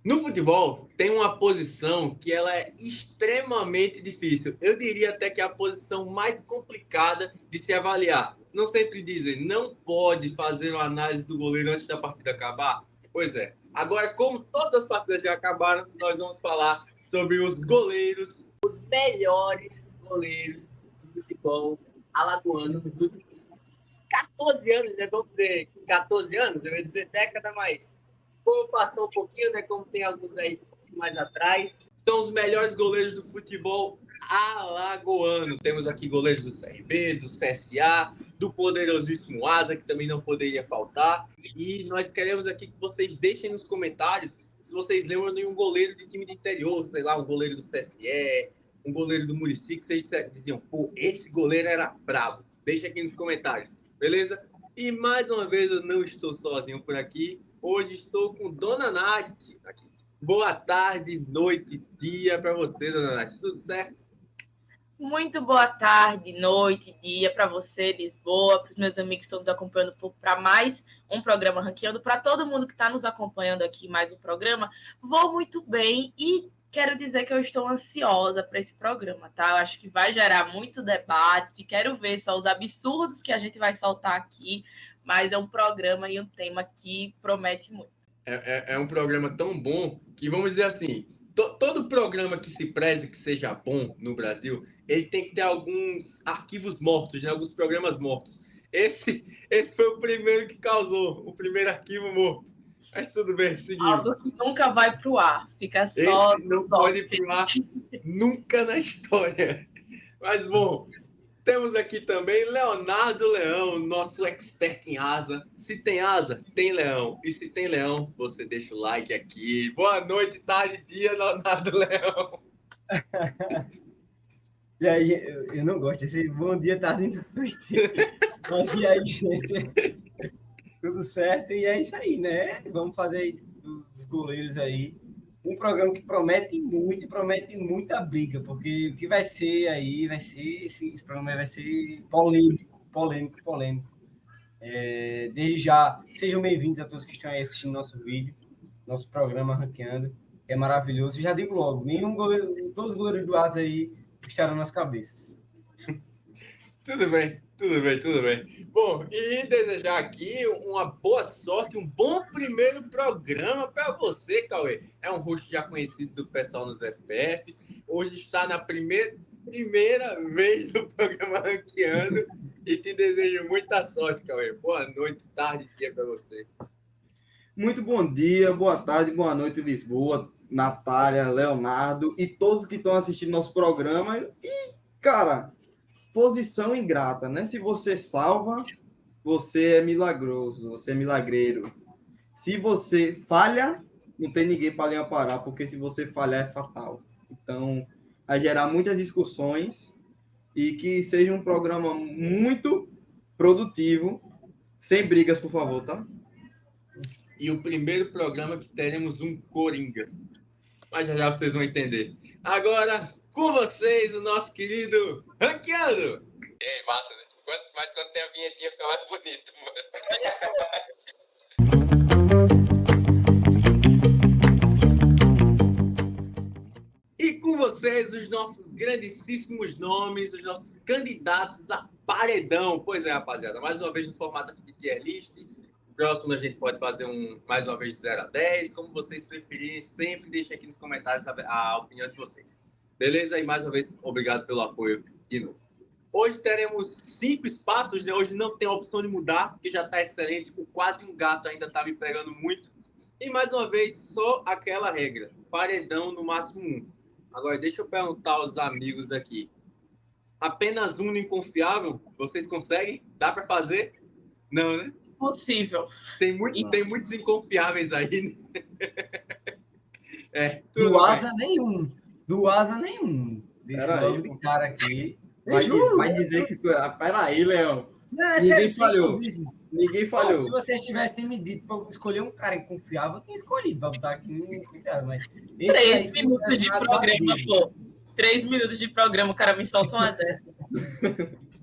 No futebol, tem uma posição que ela é extremamente difícil. Eu diria até que é a posição mais complicada de se avaliar. Não sempre dizem, não pode fazer uma análise do goleiro antes da partida acabar? Pois é. Agora, como todas as partidas já acabaram, nós vamos falar sobre os goleiros, os melhores goleiros do futebol alagoano nos últimos 14 anos, né? Vamos dizer 14 anos, eu ia dizer década, mas como passou um pouquinho, né? Como tem alguns aí mais atrás. São os melhores goleiros do futebol alagoano. Temos aqui goleiros do CRB, do CSA, do poderosíssimo Asa, que também não poderia faltar. E nós queremos aqui que vocês deixem nos comentários se vocês lembram de um goleiro de time de interior, sei lá, um goleiro do CSE, um goleiro do Muricy, que vocês diziam, pô, esse goleiro era brabo. Deixa aqui nos comentários, beleza? E mais uma vez eu não estou sozinho por aqui. Hoje estou com Dona Nath aqui. Boa tarde, noite, dia para você, Dona Nath. Tudo certo? Muito boa tarde, noite, dia para você, Lisboa, para os meus amigos que estão nos acompanhando para mais um programa Ranqueando, para todo mundo que está nos acompanhando aqui mais um programa. Vou muito bem e quero dizer que eu estou ansiosa para esse programa, tá? Eu acho que vai gerar muito debate, quero ver só os absurdos que a gente vai soltar aqui, mas é um programa e um tema que promete muito. É um programa tão bom que, vamos dizer assim, todo programa que se preze que seja bom no Brasil, ele tem que ter alguns arquivos mortos, né? Alguns programas mortos. Esse foi o primeiro que causou, o primeiro arquivo morto. Mas tudo bem, seguimos. Algo que nunca vai pro ar, fica só... Esse não pode ir pro ar nunca na história. Mas, bom, temos aqui também Leonardo Leão, nosso expert em asa. Se tem asa, tem leão. E se tem leão, você deixa o like aqui. Boa noite, tarde, dia, Leonardo Leão. E aí, eu não gosto desse bom dia, tarde, noite. Mas e aí, gente? Tudo certo? E é isso aí, né? Vamos fazer dos goleiros aí um programa que promete muita briga, porque o que vai ser aí, esse programa vai ser polêmico. Desde já, sejam bem-vindos a todos que estão aí assistindo nosso vídeo, nosso programa Ranqueando, é maravilhoso. E já digo logo, todos os goleiros do Asa aí estarão nas cabeças. Tudo bem. Bom, e desejar aqui uma boa sorte, um bom primeiro programa para você, Cauê. É um rosto já conhecido do pessoal nos FPFs. Hoje está na primeira vez no programa Ranqueando e te desejo muita sorte, Cauê. Boa noite, tarde, dia para você. Muito bom dia, boa tarde, boa noite, Lisboa, Natália, Leonardo e todos que estão assistindo nosso programa. E, cara, posição ingrata, né? Se você salva, você é milagroso, você é milagreiro. Se você falha, não tem ninguém para lhe amparar, porque se você falhar é fatal. Então, vai gerar muitas discussões e que seja um programa muito produtivo, sem brigas, por favor, tá? E o primeiro programa que teremos um Coringa. Mas já vocês vão entender. Agora, com vocês, o nosso querido Ranqueando. É massa, né? Mas quando tem a vinhetinha fica mais bonito, mano. E com vocês, os nossos grandíssimos nomes, os nossos candidatos a paredão. Pois é, rapaziada, mais uma vez no formato aqui de tier list. Próximo a gente pode fazer mais uma vez de 0 a 10, como vocês preferirem, sempre deixem aqui nos comentários a opinião de vocês. Beleza? E mais uma vez, obrigado pelo apoio de novo. Hoje teremos 5 espaços, né? Hoje não tem a opção de mudar, porque já está excelente. O quase um gato ainda está me pegando muito. E mais uma vez, só aquela regra. Paredão no máximo 1. Agora, deixa eu perguntar aos amigos daqui. Apenas um inconfiável? Vocês conseguem? Dá para fazer? Não, né? Possível. Tem muitos inconfiáveis aí. Do Asa nenhum. Deixa eu de cara aqui. Vai dizer que tu é. Peraí, Leão. Não, Ninguém falhou. Ninguém falhou. Se vocês tivessem me dito para escolher um cara inconfiável, eu tinha escolhido para botar aqui um inconfiável. Mas 3 minutos de programa, pô. 3 minutos de programa, o cara me solta uma dessa.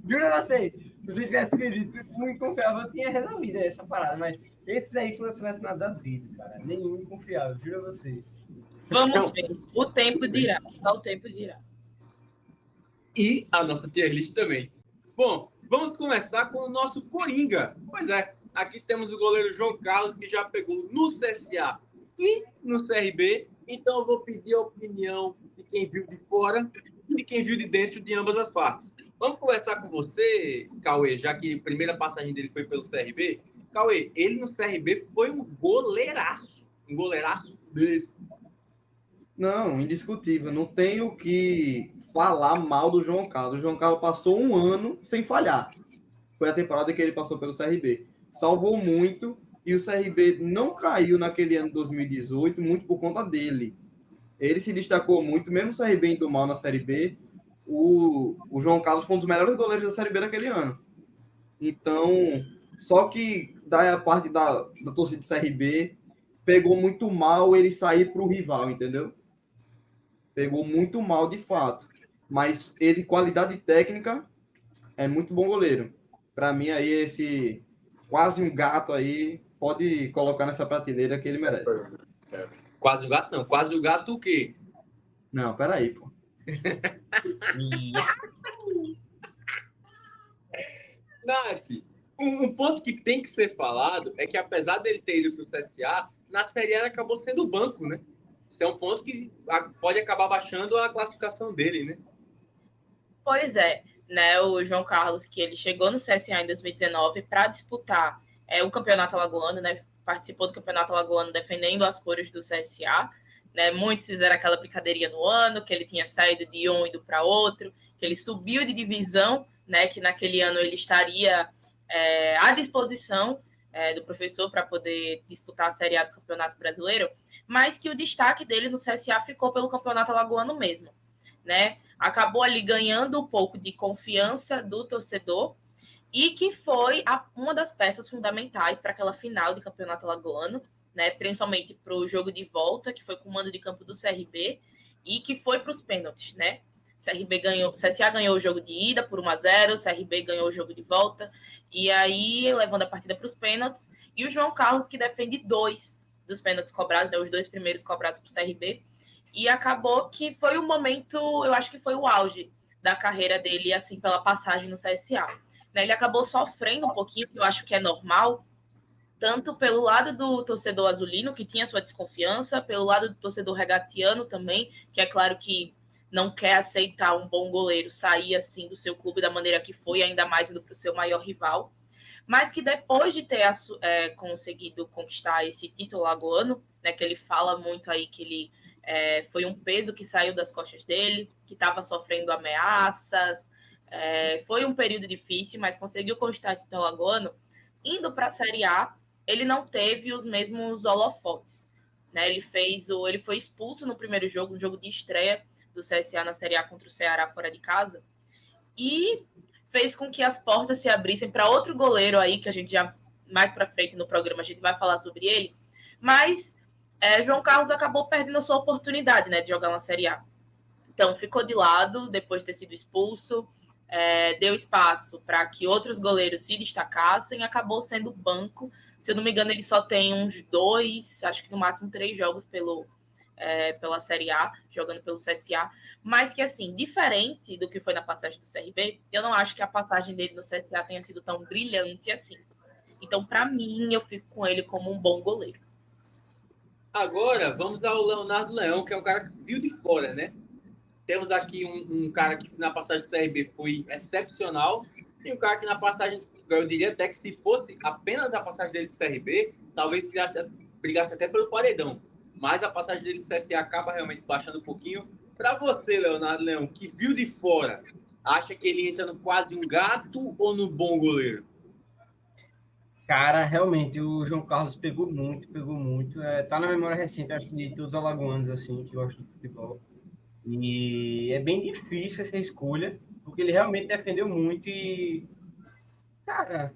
Juro a vocês, se vocês tivessem me dito um inconfiável, eu tinha resolvido essa parada. Mas Esses aí foram selecionados a dedo, cara. Nenhum confiável, juro a vocês. Vamos ver. O tempo dirá. Só o tempo dirá. E a nossa tier list também. Bom, vamos começar com o nosso Coringa. Pois é, aqui temos o goleiro João Carlos, que já pegou no CSA e no CRB. Então eu vou pedir a opinião de quem viu de fora e de quem viu de dentro de ambas as partes. Vamos conversar com você, Cauê, já que a primeira passagem dele foi pelo CRB. Cauê, ele no CRB foi um goleiraço mesmo. Não, indiscutível. Não tenho o que falar mal do João Carlos. O João Carlos passou um ano sem falhar. Foi a temporada que ele passou pelo CRB. Salvou muito e o CRB não caiu naquele ano de 2018 muito por conta dele. Ele se destacou muito, mesmo o CRB indo mal na Série B, o João Carlos foi um dos melhores goleiros da Série B daquele ano. Então, só que da parte da torcida do CRB, pegou muito mal ele sair para o rival, entendeu? Pegou muito mal de fato. Mas ele, qualidade técnica, é muito bom goleiro. Para mim, aí, esse quase um gato aí, pode colocar nessa prateleira que ele merece. Quase o gato não. Quase o gato o quê? Não, peraí, pô. Nath, um ponto que tem que ser falado é que apesar dele ter ido para o CSA, na Série A ele acabou sendo banco, né? Isso é um ponto que pode acabar baixando a classificação dele, né? Pois é, né? O João Carlos, que ele chegou no CSA em 2019 para disputar o Campeonato Alagoano, né? Participou do Campeonato Alagoano defendendo as cores do CSA, né? Muitos fizeram aquela brincadeirinha no ano, que ele tinha saído de um e ido para outro, que ele subiu de divisão, né? Que naquele ano ele estaria à disposição do professor para poder disputar a Série A do Campeonato Brasileiro, mas que o destaque dele no CSA ficou pelo Campeonato Alagoano mesmo, né? Acabou ali ganhando um pouco de confiança do torcedor e que foi uma das peças fundamentais para aquela final de Campeonato Alagoano, né? Principalmente para o jogo de volta, que foi com o mando de campo do CRB e que foi para os pênaltis, né? CSA ganhou o jogo de ida por 1-0, o CRB ganhou o jogo de volta, e aí levando a partida para os pênaltis, e o João Carlos que defende 2 dos pênaltis cobrados, né, os 2 primeiros cobrados para o CRB, e acabou que foi um momento, eu acho que foi o auge da carreira dele, assim, pela passagem no CSA. Né, ele acabou sofrendo um pouquinho, que eu acho que é normal, tanto pelo lado do torcedor azulino, que tinha sua desconfiança, pelo lado do torcedor regatiano também, que é claro que não quer aceitar um bom goleiro sair assim do seu clube da maneira que foi, ainda mais indo para o seu maior rival, mas que depois de ter conseguido conquistar esse título alagoano, né, que ele fala muito aí que ele foi um peso que saiu das costas dele, que estava sofrendo ameaças, foi um período difícil, mas conseguiu conquistar esse título alagoano. Indo para a Série A, ele não teve os mesmos holofotes, né? Ele foi expulso no primeiro jogo, no jogo de estreia do CSA na Série A contra o Ceará fora de casa, e fez com que as portas se abrissem para outro goleiro aí, que a gente já, mais para frente no programa, a gente vai falar sobre ele, mas João Carlos acabou perdendo a sua oportunidade, né, de jogar uma Série A. Então, ficou de lado depois de ter sido expulso, deu espaço para que outros goleiros se destacassem, acabou sendo banco. Se eu não me engano, ele só tem uns 2, acho que no máximo 3 jogos pela Série A, jogando pelo CSA, mas que, assim, diferente do que foi na passagem do CRB, eu não acho que a passagem dele no CSA tenha sido tão brilhante assim. Então, para mim, eu fico com ele como um bom goleiro. Agora, vamos ao Leonardo Leão, que é o cara que viu de fora, né? Temos aqui um cara que na passagem do CRB foi excepcional, e um cara que na passagem, eu diria até que se fosse apenas a passagem dele do CRB, talvez brigasse até pelo paredão. Mas a passagem dele do CSA acaba realmente baixando um pouquinho. Para você, Leonardo Leão, que viu de fora, acha que ele entra no quase um gato ou no bom goleiro? Cara, realmente, o João Carlos pegou muito. Tá na memória recente, acho que de todos os alagoanos, assim, que gostam de futebol. E é bem difícil essa escolha, porque ele realmente defendeu muito e... Cara,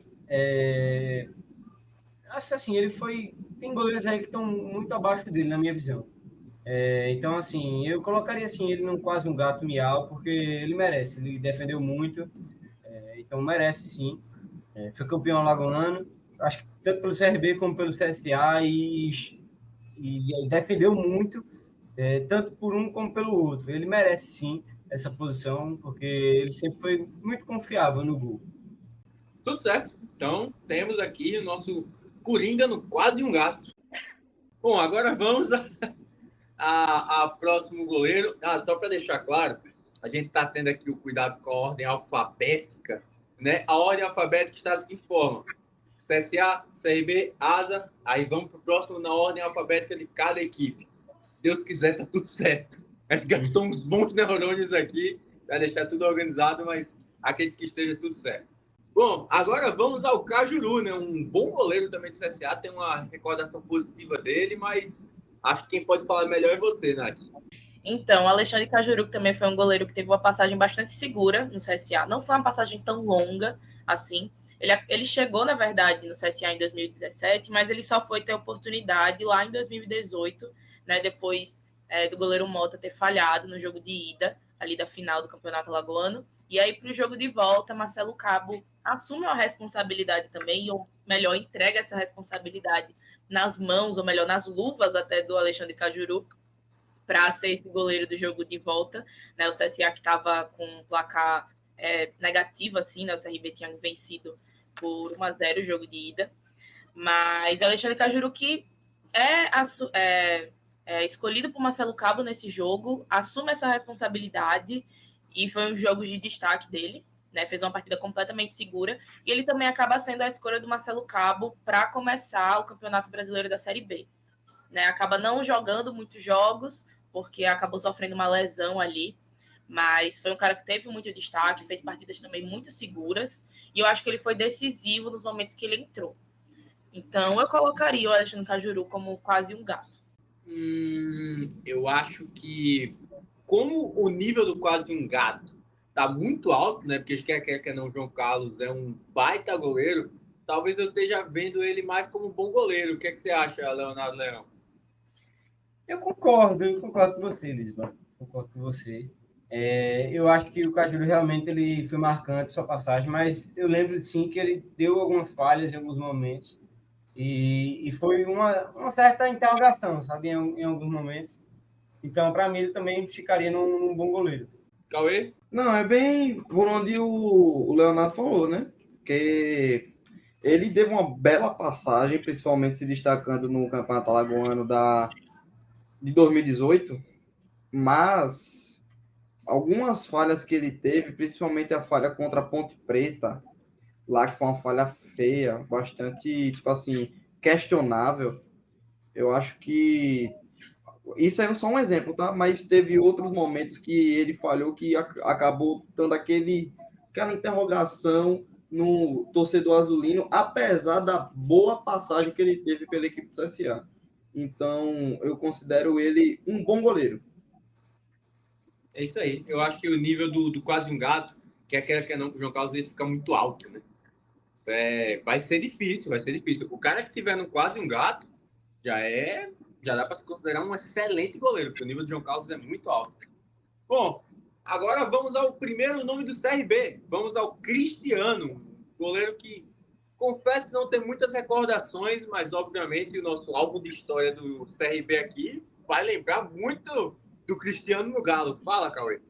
assim, ele foi... Tem goleiros aí que estão muito abaixo dele, na minha visão. Então, assim, eu colocaria assim, ele num quase um gato miau, porque ele merece, ele defendeu muito, então merece sim. Foi campeão alagoano, acho que tanto pelo CRB como pelo CSA, e defendeu muito, tanto por um como pelo outro. Ele merece, sim, essa posição, porque ele sempre foi muito confiável no gol. Tudo certo. Então, temos aqui o nosso Coringa no quase um gato. Bom, agora vamos a próximo goleiro. Só para deixar claro, a gente está tendo aqui o cuidado com a ordem alfabética, né? A ordem alfabética está da seguinte forma: CSA, CRB, ASA, aí vamos para o próximo na ordem alfabética de cada equipe. Se Deus quiser, tá tudo certo. A gente gastou uns bons neurônios aqui para deixar tudo organizado, mas acredito que esteja tudo certo. Bom, agora vamos ao Cajuru, né? Um bom goleiro também do CSA, tem uma recordação positiva dele, mas acho que quem pode falar melhor é você, Nath. Então, o Alexandre Cajuru também foi um goleiro que teve uma passagem bastante segura no CSA. Não foi uma passagem tão longa assim. Ele chegou, na verdade, no CSA em 2017, mas ele só foi ter oportunidade lá em 2018, né? Depois do goleiro Mota ter falhado no jogo de ida, ali da final do Campeonato Alagoano. E aí, para o jogo de volta, Marcelo Cabo assume a responsabilidade também, ou melhor, entrega essa responsabilidade nas mãos, ou melhor, nas luvas até do Alexandre Cajuru, para ser esse goleiro do jogo de volta, né? O CSA que estava com um placar negativo, assim, né? O CRB tinha vencido por 1-0 o jogo de ida, mas Alexandre Cajuru, que é escolhido por Marcelo Cabo nesse jogo, assume essa responsabilidade, e foi um jogo de destaque dele, né? Fez uma partida completamente segura, e ele também acaba sendo a escolha do Marcelo Cabo para começar o Campeonato Brasileiro da Série B. Né? Acaba não jogando muitos jogos, porque acabou sofrendo uma lesão ali, mas foi um cara que teve muito destaque, fez partidas também muito seguras, e eu acho que ele foi decisivo nos momentos que ele entrou. Então, eu colocaria o Alexandre Cajuru como quase um gato. Eu acho que, como o nível do quase um gato tá muito alto, né? Porque quer não, João Carlos é um baita goleiro, talvez eu esteja vendo ele mais como um bom goleiro. O que você acha, Leonardo Leão? Eu concordo com você, Lisboa. Concordo com você. Eu acho que o Cajuru realmente ele foi marcante sua passagem, mas eu lembro sim que ele deu algumas falhas em alguns momentos e foi uma certa interrogação, sabe, em alguns momentos. Então, para mim, ele também ficaria num bom goleiro. Cauê? Não, é bem por onde o Leonardo falou, né? Que ele teve uma bela passagem, principalmente se destacando no Campeonato Alagoano de 2018, mas algumas falhas que ele teve, principalmente a falha contra a Ponte Preta, lá que foi uma falha feia, bastante, tipo assim, questionável. Eu acho que isso é só um exemplo, tá? Mas teve outros momentos que ele falhou que acabou dando aquela interrogação no torcedor azulino, apesar da boa passagem que ele teve pela equipe do CSA. Então, eu considero ele um bom goleiro. É isso aí. Eu acho que o nível do quase um gato, quer não, que o João Carlos ele fica muito alto, né? Vai ser difícil, vai ser difícil. O cara que tiver no quase um gato já dá para se considerar um excelente goleiro, porque o nível de João Carlos é muito alto. Bom, agora vamos ao primeiro nome do CRB. Vamos ao Cristiano, goleiro que, confesso, não tem muitas recordações, mas, obviamente, o nosso álbum de história do CRB aqui vai lembrar muito do Cristiano no Galo. Fala, Cauê.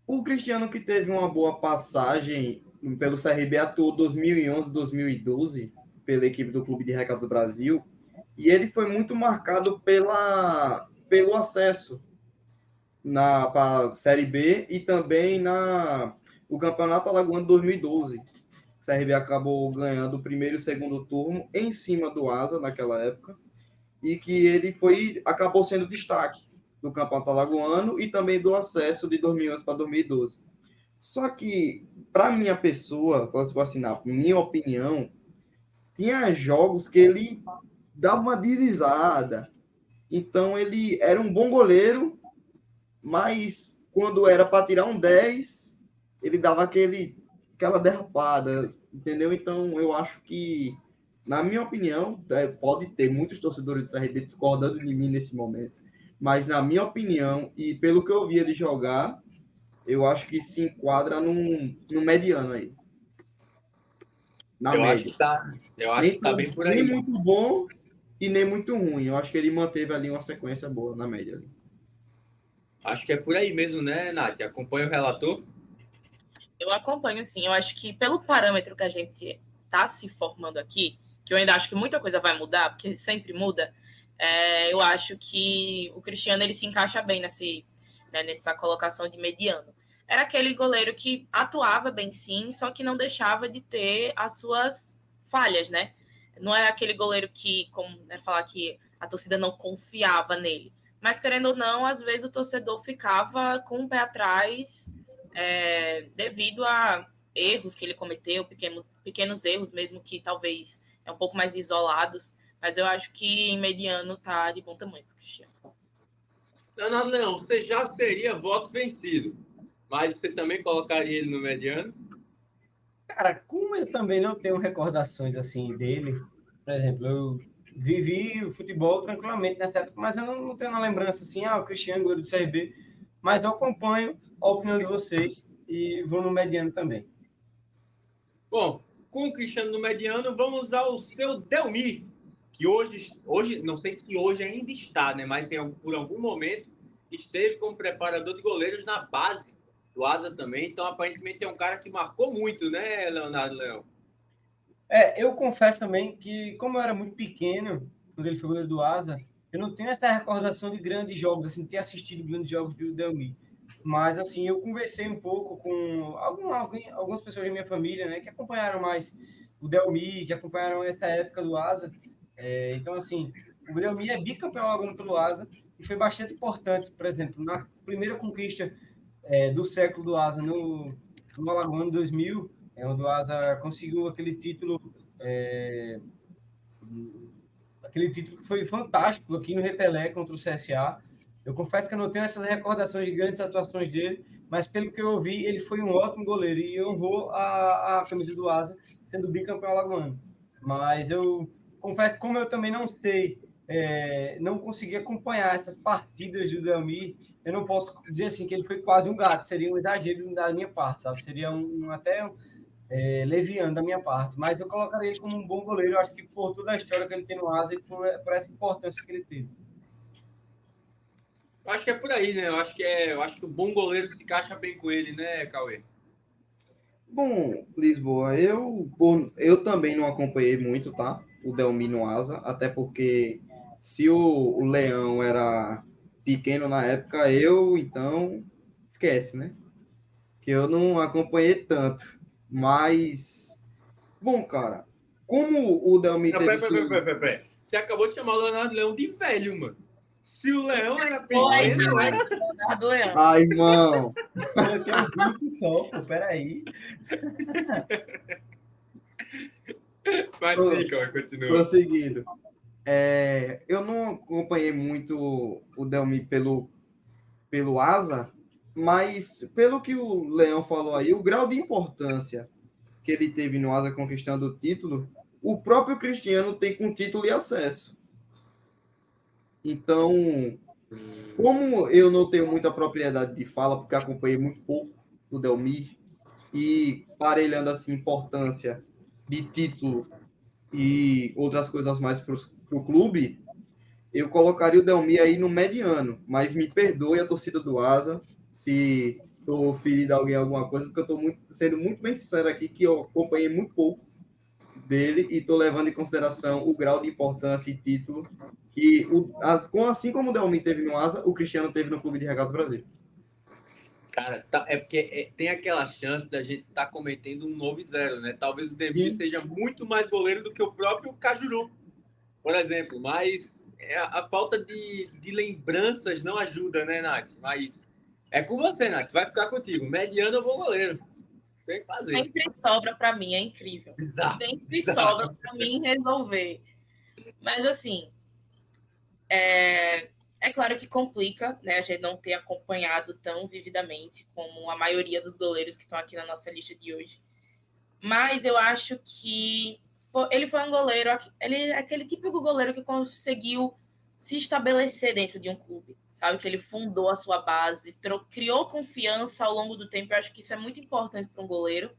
O Cristiano, que teve uma boa passagem pelo CRB, atuou 2011, 2012 pela equipe do Clube de Recados do Brasil, e ele foi muito marcado pelo acesso para a Série B e também o Campeonato Alagoano 2012. O CRB acabou ganhando o primeiro e o segundo turno em cima do Asa naquela época, e que ele acabou sendo destaque do Campeonato Alagoano e também do acesso de 2011 para 2012. Só que, para minha pessoa, assim, na minha opinião, tinha jogos que ele dava uma deslizada. Então, ele era um bom goleiro, mas quando era para tirar um 10, ele dava aquela derrapada, entendeu? Então, eu acho que, na minha opinião, pode ter muitos torcedores do CRB discordando de mim nesse momento, mas na minha opinião, e pelo que eu vi ele jogar, eu acho que se enquadra no mediano aí. na Eu acho média. que tá, eu acho que tá bem por aí. Nem muito bom e nem muito ruim. Eu acho que ele manteve ali uma sequência boa na média. Ali. Acho que é por aí mesmo, né, Nath? Acompanha o relator? Eu acompanho, sim. Eu acho que pelo parâmetro que a gente está se formando aqui, que eu ainda acho que muita coisa vai mudar, porque sempre muda, eu acho que o Cristiano ele se encaixa bem nessa colocação de mediano. Era aquele goleiro que atuava bem, sim, só que não deixava de ter as suas falhas, né? Não é aquele goleiro que, como falar que a torcida não confiava nele. Mas, querendo ou não, às vezes o torcedor ficava com o pé atrás devido a erros que ele cometeu, pequenos erros, mesmo que talvez um pouco mais isolados. Mas eu acho que em mediano tá de bom tamanho pro Cristiano. Leonardo Leão, você já seria voto vencido, mas você também colocaria ele no mediano? Cara, como eu também não tenho recordações assim dele, por exemplo, eu vivi o futebol tranquilamente nessa época, mas eu não tenho uma lembrança assim, o Cristiano, goleiro do CRB, mas eu acompanho a opinião de vocês e vou no mediano também. Bom, com o Cristiano no mediano, vamos ao seu Delmir, que hoje não sei se hoje ainda está, né? Mas por algum momento esteve como preparador de goleiros na base do Asa também. Então, aparentemente, é um cara que marcou muito, né, Leonardo Leão? Eu confesso também que, como eu era muito pequeno, quando ele foi goleiro do Asa, eu não tenho essa recordação de grandes jogos, assim, ter assistido grandes jogos do Delmi. Mas, assim, eu conversei um pouco com algumas pessoas da minha família, né, que acompanharam mais o Delmi, que acompanharam essa época do Asa. Então, assim, o Delmi é bicampeão alagoano pelo Asa e foi bastante importante, por exemplo, na primeira conquista do século do Asa no Alagoano 2000, onde o Asa conseguiu aquele título que foi fantástico aqui no Repelé contra o CSA. Eu confesso que eu não tenho essas recordações de grandes atuações dele, mas pelo que eu ouvi, ele foi um ótimo goleiro e honrou a camisa do Asa, sendo bicampeão alagoano. Mas eu confesso que, como eu também não sei, não consegui acompanhar essas partidas do Delmir, eu não posso dizer assim que ele foi quase um gato, seria um exagero da minha parte, sabe? Seria leviano da minha parte, mas eu colocaria ele como um bom goleiro, eu acho que por toda a história que ele tem no Asa e por essa importância que ele teve. Eu acho que é por aí, né? Eu acho que o bom goleiro se encaixa bem com ele, né, Cauê? Bom, Lisboa, eu também não acompanhei muito, tá? O Delmi no Asa, até porque se o Leão era pequeno na época, então, esquece, né? Que eu não acompanhei tanto. Mas, bom, cara, como o Delmi Não, teve seu... pera. Você acabou de chamar o Leonardo Leão de velho, mano. Se o Leão era Oi, pequeno, era... Leonardo Leão. Ai, irmão, Eu tenho 20 só, pô, peraí. Mas sim, Cauê, continua. prosseguindo. Eu não acompanhei muito o Delmi pelo Asa, mas pelo que o Leão falou aí, o grau de importância que ele teve no Asa conquistando o título, o próprio Cristiano tem com título e acesso. Então, como eu não tenho muita propriedade de fala, porque acompanhei muito pouco o Delmir, e parelhando assim importância de título e outras coisas mais para o clube, eu colocaria o Delmir aí no mediano, mas me perdoe a torcida do Asa se estou ferindo alguém alguma coisa, porque eu estou sendo muito bem sincero aqui, que eu acompanhei muito pouco dele e estou levando em consideração o grau de importância e título que, assim como o Delmir teve no Asa, o Cristiano teve no Clube de Regatas Brasil. Cara, é porque tem aquela chance da gente estar cometendo um novo zero, né? Talvez o Demir seja muito mais goleiro do que o próprio Cajuru, por exemplo. Mas a falta de lembranças não ajuda, né, Nath? Mas é com você, Nath. Vai ficar contigo. Mediano ou bom goleiro. Tem que fazer. Sempre sobra para mim, é incrível. Bizarro. Sempre sobra para mim resolver. Mas, assim, é claro que complica, né? A gente não ter acompanhado tão vividamente como a maioria dos goleiros que estão aqui na nossa lista de hoje. Mas eu acho que ele foi um goleiro, ele é aquele típico goleiro que conseguiu se estabelecer dentro de um clube, sabe? Que ele fundou a sua base, criou confiança ao longo do tempo. Eu acho que isso é muito importante para um goleiro.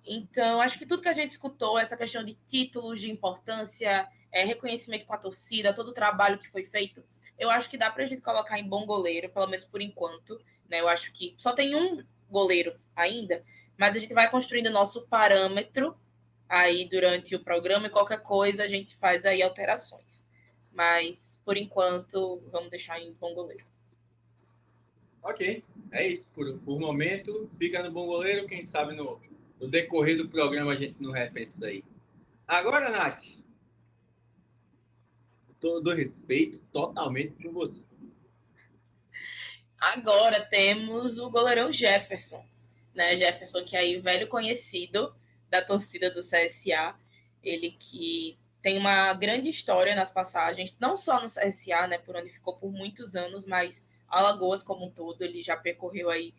Então, acho que tudo que a gente escutou, essa questão de títulos, de importância, reconhecimento com a torcida, todo o trabalho que foi feito, eu acho que dá para a gente colocar em bom goleiro, pelo menos por enquanto. Né? Eu acho que só tem um goleiro ainda, mas a gente vai construindo o nosso parâmetro aí durante o programa e qualquer coisa a gente faz aí alterações. Mas, por enquanto, vamos deixar em bom goleiro. Ok, é isso. Por momento, fica no bom goleiro. Quem sabe no decorrer do programa a gente não repensa isso aí. Agora, Nath, todo respeito totalmente por você. Agora temos o goleirão Jefferson, né? Jefferson, que é aí velho conhecido da torcida do CSA. Ele que tem uma grande história nas passagens, não só no CSA, né? Por onde ficou por muitos anos, mas Alagoas como um todo. Ele já percorreu aí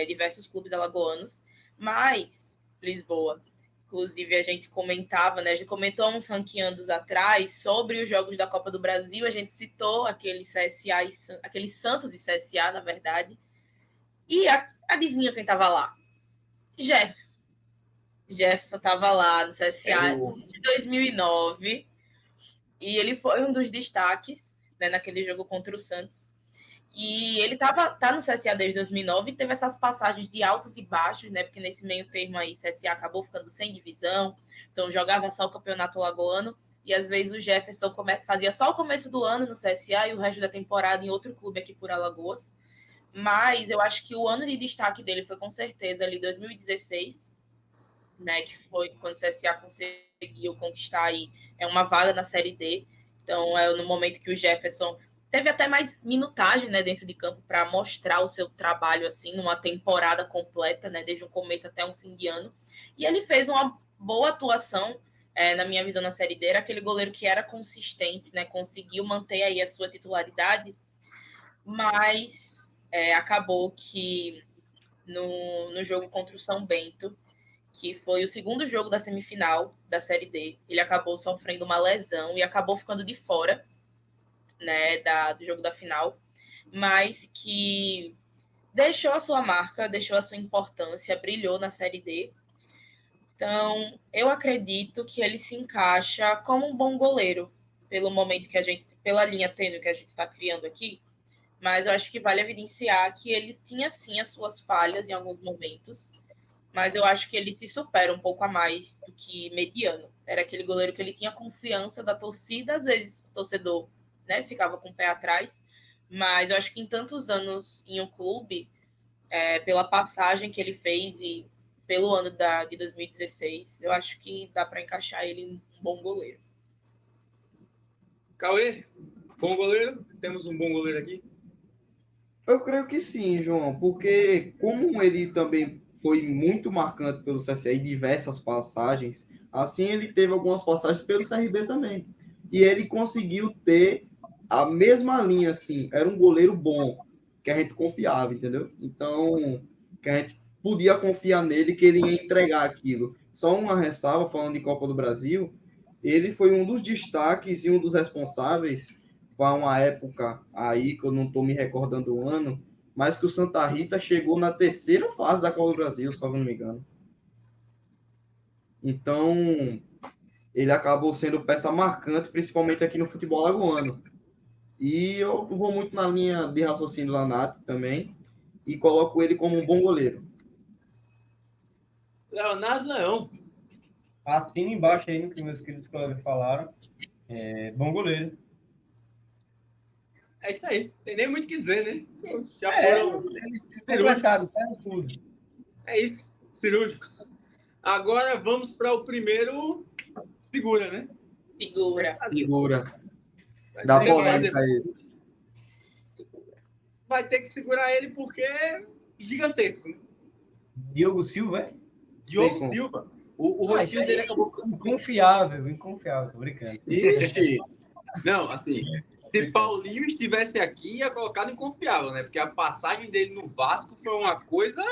diversos clubes alagoanos. Mas, Lisboa, inclusive a gente comentava, né? A gente comentou uns ranqueandos atrás sobre os jogos da Copa do Brasil. A gente citou aquele CSA, aquele Santos e CSA, na verdade. E adivinha quem estava lá? Jefferson. Jefferson estava lá no CSA de 2009 e ele foi um dos destaques, né, naquele jogo contra o Santos. E ele tá no CSA desde 2009 e teve essas passagens de altos e baixos, né? Porque nesse meio termo aí, CSA acabou ficando sem divisão, então jogava só o campeonato alagoano e às vezes o Jefferson fazia só o começo do ano no CSA e o resto da temporada em outro clube aqui por Alagoas. Mas eu acho que o ano de destaque dele foi com certeza ali 2016, né? Que foi quando o CSA conseguiu conquistar aí uma vaga na Série D. Então é no momento que o Jefferson teve até mais minutagem, né, dentro de campo para mostrar o seu trabalho assim numa temporada completa, né, desde o começo até um fim de ano. E ele fez uma boa atuação, na minha visão, na Série D. Era aquele goleiro que era consistente, né, conseguiu manter aí a sua titularidade, mas acabou que no jogo contra o São Bento, que foi o segundo jogo da semifinal da Série D, ele acabou sofrendo uma lesão e acabou ficando de fora, né, do jogo da final, mas que deixou a sua marca, deixou a sua importância, brilhou na Série D. Então, eu acredito que ele se encaixa como um bom goleiro, pelo momento que a gente, pela linha tênue que a gente está criando aqui, mas eu acho que vale evidenciar que ele tinha sim as suas falhas em alguns momentos, mas eu acho que ele se supera um pouco a mais do que mediano. Era aquele goleiro que ele tinha confiança da torcida, às vezes o torcedor, né, ficava com o pé atrás, mas eu acho que em tantos anos em um clube, pela passagem que ele fez e pelo ano de 2016, eu acho que dá para encaixar ele em um bom goleiro. Cauê, bom goleiro? Temos um bom goleiro aqui? Eu creio que sim, João, porque como ele também foi muito marcante pelo CSA em diversas passagens, assim ele teve algumas passagens pelo CRB também. E ele conseguiu ter a mesma linha, assim, era um goleiro bom, que a gente confiava, entendeu? Então, que a gente podia confiar nele, que ele ia entregar aquilo. Só uma ressalva, falando de Copa do Brasil, ele foi um dos destaques e um dos responsáveis para uma época aí, que eu não estou me recordando o ano, mas que o Santa Rita chegou na terceira fase da Copa do Brasil, se eu não me engano. Então, ele acabou sendo peça marcante, principalmente aqui no futebol alagoano. E eu vou muito na linha de raciocínio da Nath também, e coloco ele como um bom goleiro. Leonardo Leão. Assina embaixo aí no que meus queridos colegas falaram. Bom goleiro. É isso aí. Tem nem muito o que dizer, né? Já foram Eles completaram, sabe tudo. É isso. Cirúrgicos. Agora vamos para o primeiro. Segura, né? Segura. Dá polêmica esse. Vai ter que segurar ele porque é gigantesco, né? Diogo Silva, é? Diogo Silva. O rostinho dele acabou. Inconfiável, tô brincando. Ixi. Não, assim. Se Paulinho estivesse aqui, ia colocado inconfiável, né? Porque a passagem dele no Vasco foi uma coisa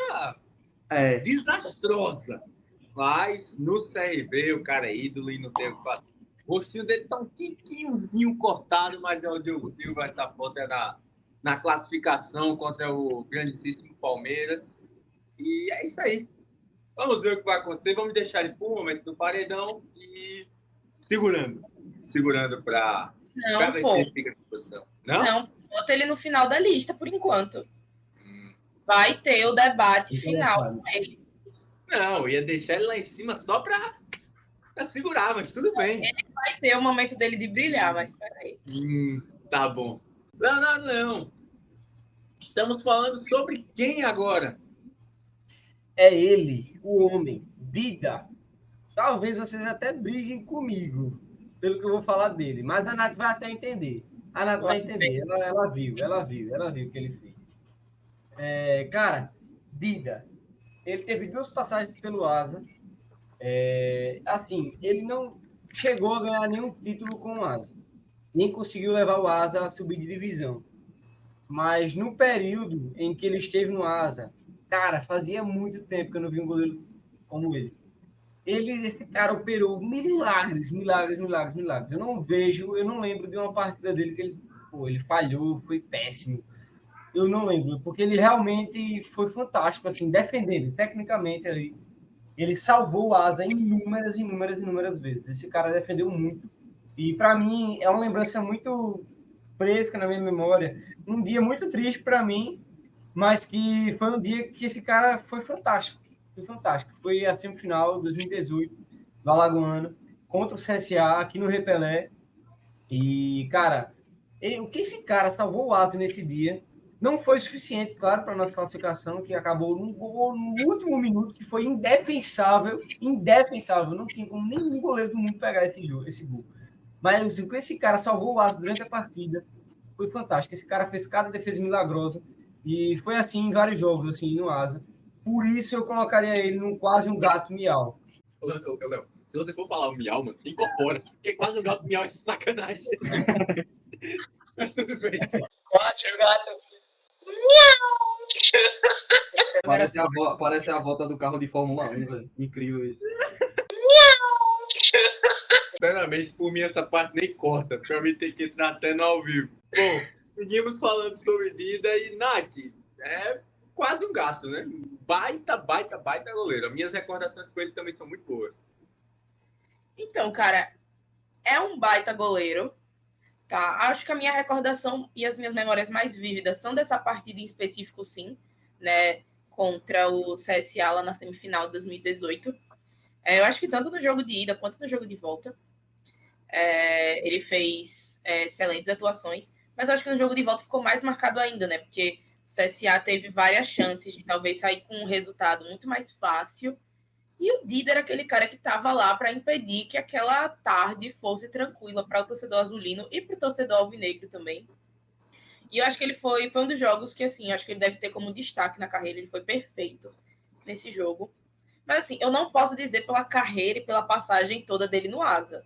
desastrosa. Mas no CRB, o cara é ídolo e não tem o que fazer. O rostinho dele tá um tiquinhozinho cortado, mas é o Diogo Silva. Essa foto é na classificação contra o grandíssimo Palmeiras. E é isso aí. Vamos ver o que vai acontecer. Vamos deixar ele por um momento no paredão e segurando para ver se ele fica na posição. Não, bota ele no final da lista, por enquanto. Vai ter o debate final com ele. Não, ia deixar ele lá em cima só para segurar, mas tudo bem. Ele vai ter o momento dele de brilhar, mas peraí. Tá bom. Não. Estamos falando sobre quem agora? É ele, o homem, Dida. Talvez vocês até briguem comigo pelo que eu vou falar dele, mas a Nath vai até entender. A Nath vai entender. Ela viu o que ele fez. Cara, Dida, ele teve 2 passagens pelo Asa. Assim, ele não chegou a ganhar nenhum título com o Asa. Nem conseguiu levar o Asa a subir de divisão. Mas no período em que ele esteve no Asa, cara, fazia muito tempo que eu não vi um goleiro como ele. Esse cara operou milagres. Eu não lembro de uma partida dele que ele falhou, foi péssimo. Eu não lembro, porque ele realmente foi fantástico, assim, defendendo, tecnicamente ali. Ele salvou o Asa inúmeras vezes. Esse cara defendeu muito. E para mim é uma lembrança muito fresca na minha memória. Um dia muito triste para mim, mas que foi um dia que esse cara foi fantástico. Foi a semifinal de 2018 do Alagoano contra o CSA aqui no Repelé. E, cara, o que esse cara salvou o Asa nesse dia não foi suficiente, claro, para a nossa classificação, que acabou num gol no último minuto, que foi indefensável. Não tinha como nenhum goleiro do mundo pegar esse gol. Mas assim, esse cara salvou o Asa durante a partida. Foi fantástico. Esse cara fez cada defesa milagrosa. E foi assim em vários jogos, assim, no Asa. Por isso eu colocaria ele num quase um gato miau. Léo, se você for falar o miau, mano, incorpora. Porque quase um gato miau é sacanagem. Mas tudo bem. Quase um gato. Parece a volta do carro de Fórmula 1, velho. Incrível isso. Sinceramente, por mim, essa parte nem corta. Pra mim, tem que entrar até no ao vivo. Bom, seguimos falando sobre Dida e Nath. É quase um gato, né? Baita goleiro. As minhas recordações com ele também são muito boas. Então, cara, é um baita goleiro, tá? Acho que a minha recordação e as minhas memórias mais vívidas são dessa partida em específico, sim, né? Contra o CSA lá na semifinal de 2018. Eu acho que tanto no jogo de ida quanto no jogo de volta, ele fez excelentes atuações, mas acho que no jogo de volta ficou mais marcado ainda, né? Porque o CSA teve várias chances de talvez sair com um resultado muito mais fácil, e o Dida era aquele cara que estava lá para impedir que aquela tarde fosse tranquila para o torcedor azulino e para o torcedor alvinegro também. E eu acho que ele foi um dos jogos que, assim, acho que ele deve ter como destaque na carreira, ele foi perfeito nesse jogo. Mas, assim, eu não posso dizer pela carreira e pela passagem toda dele no Asa.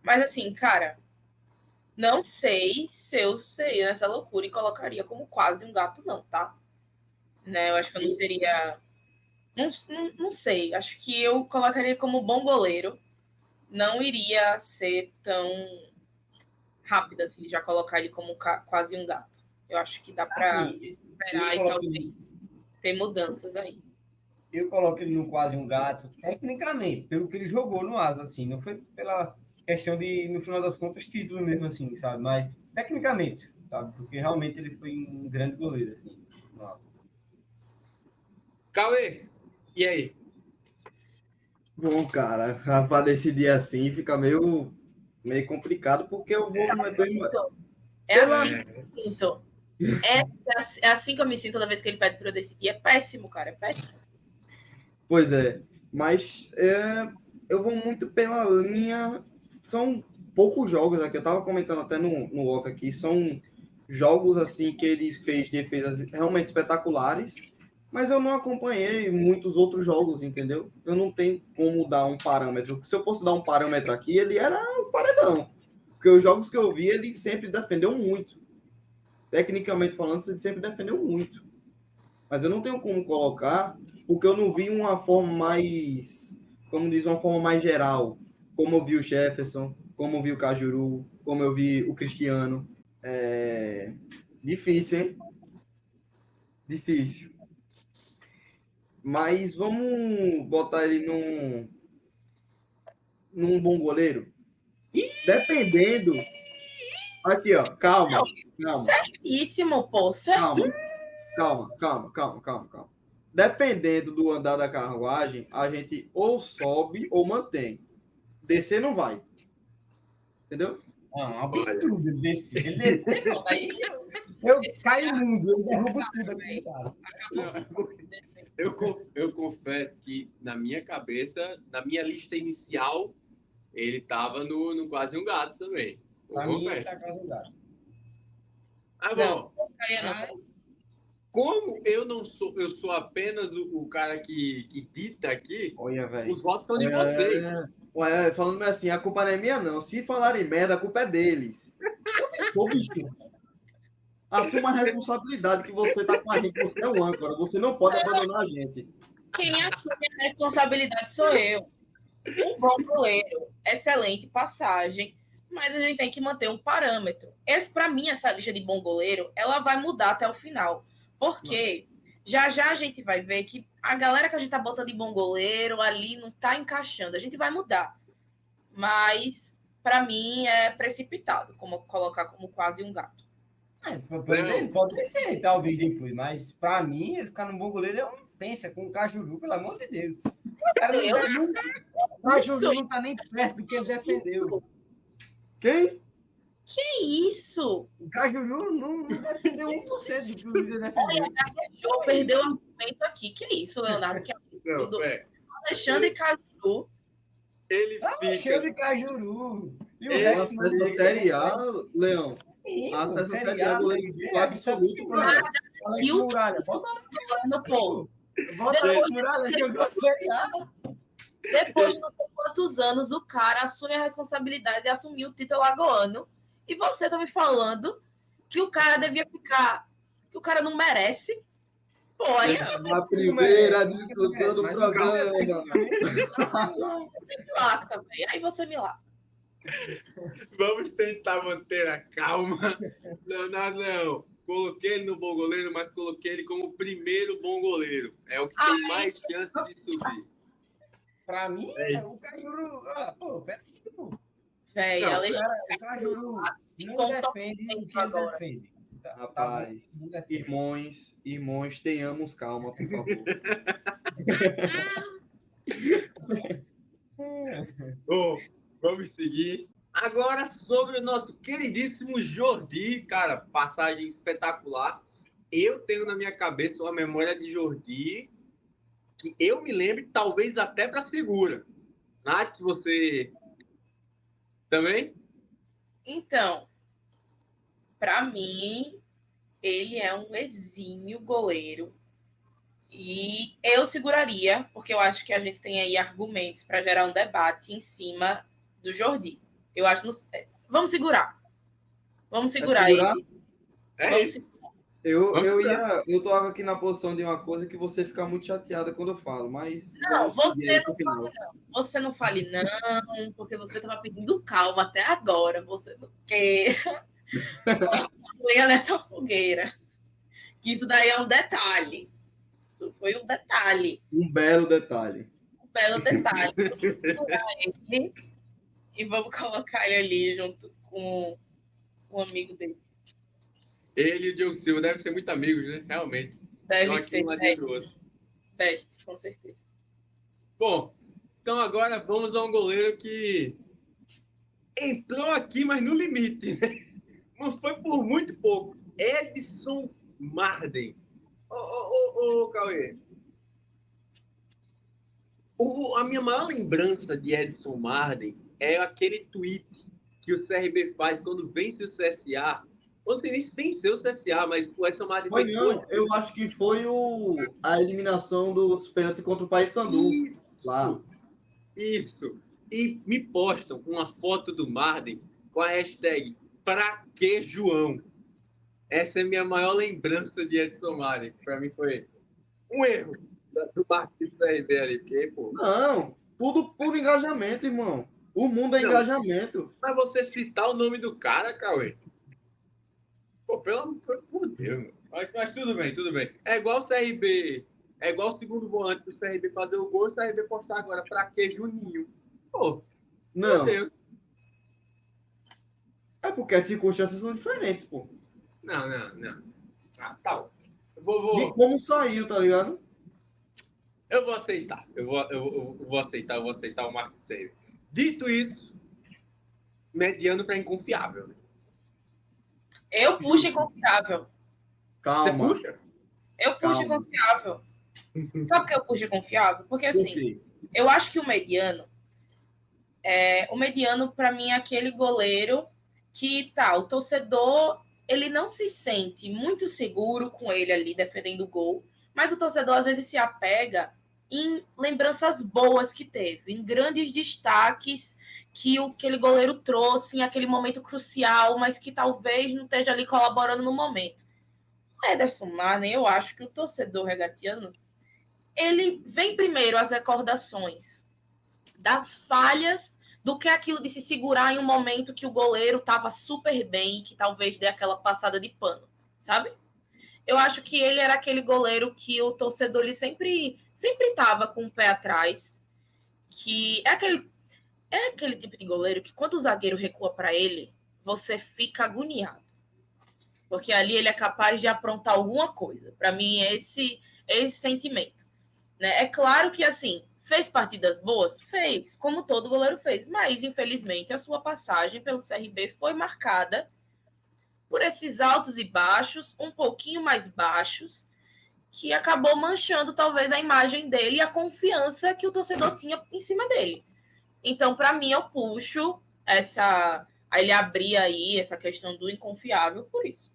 Mas, assim, cara, não sei se eu seria nessa loucura e colocaria como quase um gato, não, tá? Né? Eu acho que eu não seria... Não sei. Acho que eu colocaria como bom goleiro. Não iria ser tão rápido, assim, já colocar ele como quase um gato. Eu acho que dá para esperar e talvez ter mudanças aí. Eu coloco ele no quase um gato, tecnicamente, pelo que ele jogou no Asa, assim, não foi pela questão de, no final das contas, título mesmo, assim, sabe? Mas, tecnicamente, sabe? Porque realmente ele foi um grande goleiro, assim, no Asa. Cauê, e aí? Bom, cara, para decidir assim fica meio complicado, porque eu vou... É assim que eu me sinto. É assim que eu me sinto toda vez que ele pede para eu decidir. É péssimo, cara, é péssimo. Pois é, mas eu vou muito pela linha. São poucos jogos aqui, eu estava comentando até no off aqui, são jogos assim que ele fez defesas realmente espetaculares, mas eu não acompanhei muitos outros jogos, entendeu? Eu não tenho como dar um parâmetro. Se eu fosse dar um parâmetro aqui, ele era um paredão, porque os jogos que eu vi, ele sempre defendeu muito. Tecnicamente falando, ele sempre defendeu muito. Mas eu não tenho como colocar, porque eu não vi uma forma mais, como diz, uma forma mais geral, como eu vi o Jefferson, como eu vi o Cajuru, como eu vi o Cristiano. Difícil, hein? Difícil. Mas vamos botar ele num bom goleiro? Dependendo. Aqui, ó. Calma. Certíssimo, pô. Certinho. Calma. Dependendo do andar da carruagem, a gente ou sobe ou mantém. Descer não vai. Entendeu? Não, um absurdo ele descer. Se ele descer, não, aí eu caio no mundo, eu derrubo tudo aqui em casa. Eu confesso que na minha cabeça, na minha lista inicial, ele tava no quase um gato também. Pra mim, ele tá quase um gato. Ah, bom. Como eu não sou, eu sou apenas o cara que dita aqui, Olha, velho. os votos são de vocês. Ué, falando assim, a culpa não é minha, não. Se falarem merda, a culpa é deles. Eu não sou bicho. Assuma a responsabilidade que você tá com a gente, você é um âncora, você não pode abandonar a gente. Quem assume a responsabilidade sou eu. Um bom goleiro, excelente passagem, mas a gente tem que manter um parâmetro. Para mim, essa lista de bom goleiro, ela vai mudar até o final. Porque já a gente vai ver que a galera que a gente tá botando de bom goleiro ali não tá encaixando. A gente vai mudar. Mas, para mim, é precipitado como colocar como quase um gato. Pode ser, talvez depois, mas pra mim, ele ficar no bom goleiro, eu não penso com o Cajuru, pelo amor de Deus. O Cajuru não tá nem perto do que ele defendeu. Quem? Que isso? O Cajuru não defendeu 1% do que o líder defendeu. Olha, perdeu o argumento aqui. Que isso, Leonardo? Que absurdo. Alexandre Cajuru. Ele fica... Alexandre Cajuru. E o resto da Série A, Leão. Acesso à Série A, goleiro absoluto para nós. Alex Muralha, bota Alex Muralha, jogou a Série A. Depois de não sei quantos anos, o cara assume a responsabilidade de assumir o título alagoano. E você tá me falando que o cara devia ficar... Que o cara não merece? Olha... Na primeira discussão do programa. Você me lasca, velho. Aí você me lasca. Vamos tentar manter a calma. Leonardo Leão, coloquei ele no bom goleiro, mas coloquei ele como primeiro bom goleiro. É o que tem mais chance de subir. Pra mim, o Cajuru... peraí, pô. Velho, O Cajuru não defende o que ele defende. Rapaz, irmãos, tenhamos calma, por favor. Vamos seguir. Agora sobre o nosso queridíssimo Jordi, cara, passagem espetacular. Eu tenho na minha cabeça uma memória de Jordi que eu me lembro, talvez até para segura. Nath, você também? Então, para mim, ele é um exímio goleiro. E eu seguraria, porque eu acho que a gente tem aí argumentos para gerar um debate em cima do Jordi. Eu acho que vamos segurar. Vamos segurar ele. Isso. Eu tô aqui na posição de uma coisa que você fica muito chateada quando eu falo, mas não, você não fale não, porque você estava pedindo calma até agora. Você não quer lenha nessa fogueira. Que isso daí é um detalhe. Isso foi um detalhe. Um belo detalhe. E vamos colocar ele ali junto com um amigo dele. Ele e o Diogo Silva devem ser muito amigos, né? Realmente. Deve ser. Testes, com certeza. Bom, então agora vamos a um goleiro que entrou aqui, mas no limite, né? Não foi por muito pouco. Edson Marden. Ô, Cauê. A minha maior lembrança de Edson Marden é aquele tweet que o CRB faz quando vence o CSA. Eu não sei nem se venceu o CSA, mas o Edson Marden foi não. Eu acho que foi a eliminação dos pênaltis contra o Paysandu. Isso. E me postam uma foto do Marden com a hashtag pra que João? Essa é a minha maior lembrança de Edson Marden. Para mim foi um erro do marketing do CRB ali. Porque, pô... Não, tudo por engajamento, irmão. O mundo é engajamento. Mas você citar o nome do cara, Cauê? Pô, por Deus. Mas tudo bem. É igual o CRB É igual o segundo volante do CRB fazer o gol, o CRB postar agora. Pra quê, Juninho? Pô, meu Não, Deus. é porque as circunstâncias são diferentes, pô. Não. Ah, tá. De como saiu, tá ligado? Eu vou aceitar. Eu vou aceitar o Mark Save. Dito isso, mediano para inconfiável. Né? Eu puxo inconfiável. Você Calma, puxa? Eu puxo calma. inconfiável. Sabe por que eu puxo inconfiável? Porque Por assim, quê? eu acho que o mediano, para mim, é aquele goleiro que o torcedor, ele não se sente muito seguro com ele ali defendendo o gol, mas o torcedor às vezes se apega em lembranças boas que teve, em grandes destaques que aquele goleiro trouxe em aquele momento crucial, mas que talvez não esteja ali colaborando no momento. O Ederson Marden, eu acho que o torcedor regatiano, ele vem primeiro às recordações das falhas do que aquilo de se segurar em um momento que o goleiro estava super bem e que talvez dê aquela passada de pano, sabe? Eu acho que ele era aquele goleiro que o torcedor ele sempre estava com o pé atrás, que é aquele tipo de goleiro que quando o zagueiro recua para ele, você fica agoniado. Porque ali ele é capaz de aprontar alguma coisa. Para mim, é esse sentimento. Né? É claro que, assim, fez partidas boas? Fez, como todo goleiro fez. Mas, infelizmente, a sua passagem pelo CRB foi marcada por esses altos e baixos, um pouquinho mais baixos, que acabou manchando, talvez, a imagem dele e a confiança que o torcedor tinha em cima dele. Então, para mim, eu puxo ele abrir aí essa questão do inconfiável por isso.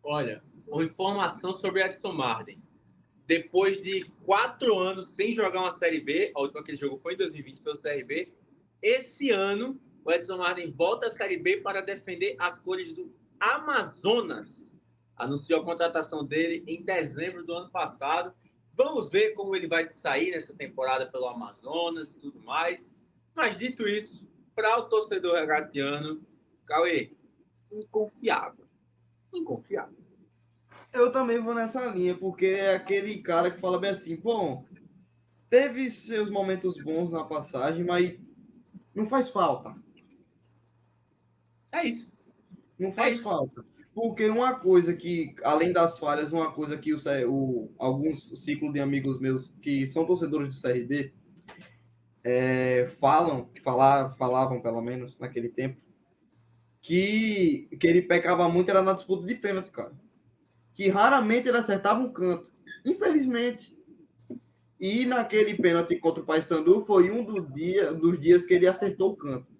Olha, uma informação sobre Edson Marden. Depois de 4 anos sem jogar uma Série B, a última que ele jogou foi em 2020 pelo CRB, esse ano o Edson Marden volta à Série B para defender as cores do Amazonas. Anunciou a contratação dele em dezembro do ano passado. Vamos ver como ele vai sair nessa temporada pelo Amazonas e tudo mais. Mas dito isso, para o torcedor regatiano, Cauê, inconfiável. Eu também vou nessa linha, porque é aquele cara que fala bem assim, bom, teve seus momentos bons na passagem, mas não faz falta. É isso. Não faz falta. Porque uma coisa que, além das falhas, uma coisa que alguns ciclos de amigos meus que são torcedores do CRB falavam, pelo menos, naquele tempo, que ele pecava muito era na disputa de pênalti, cara. Que raramente ele acertava um canto. Infelizmente. E naquele pênalti contra o Paysandu foi um dos dias que ele acertou o canto.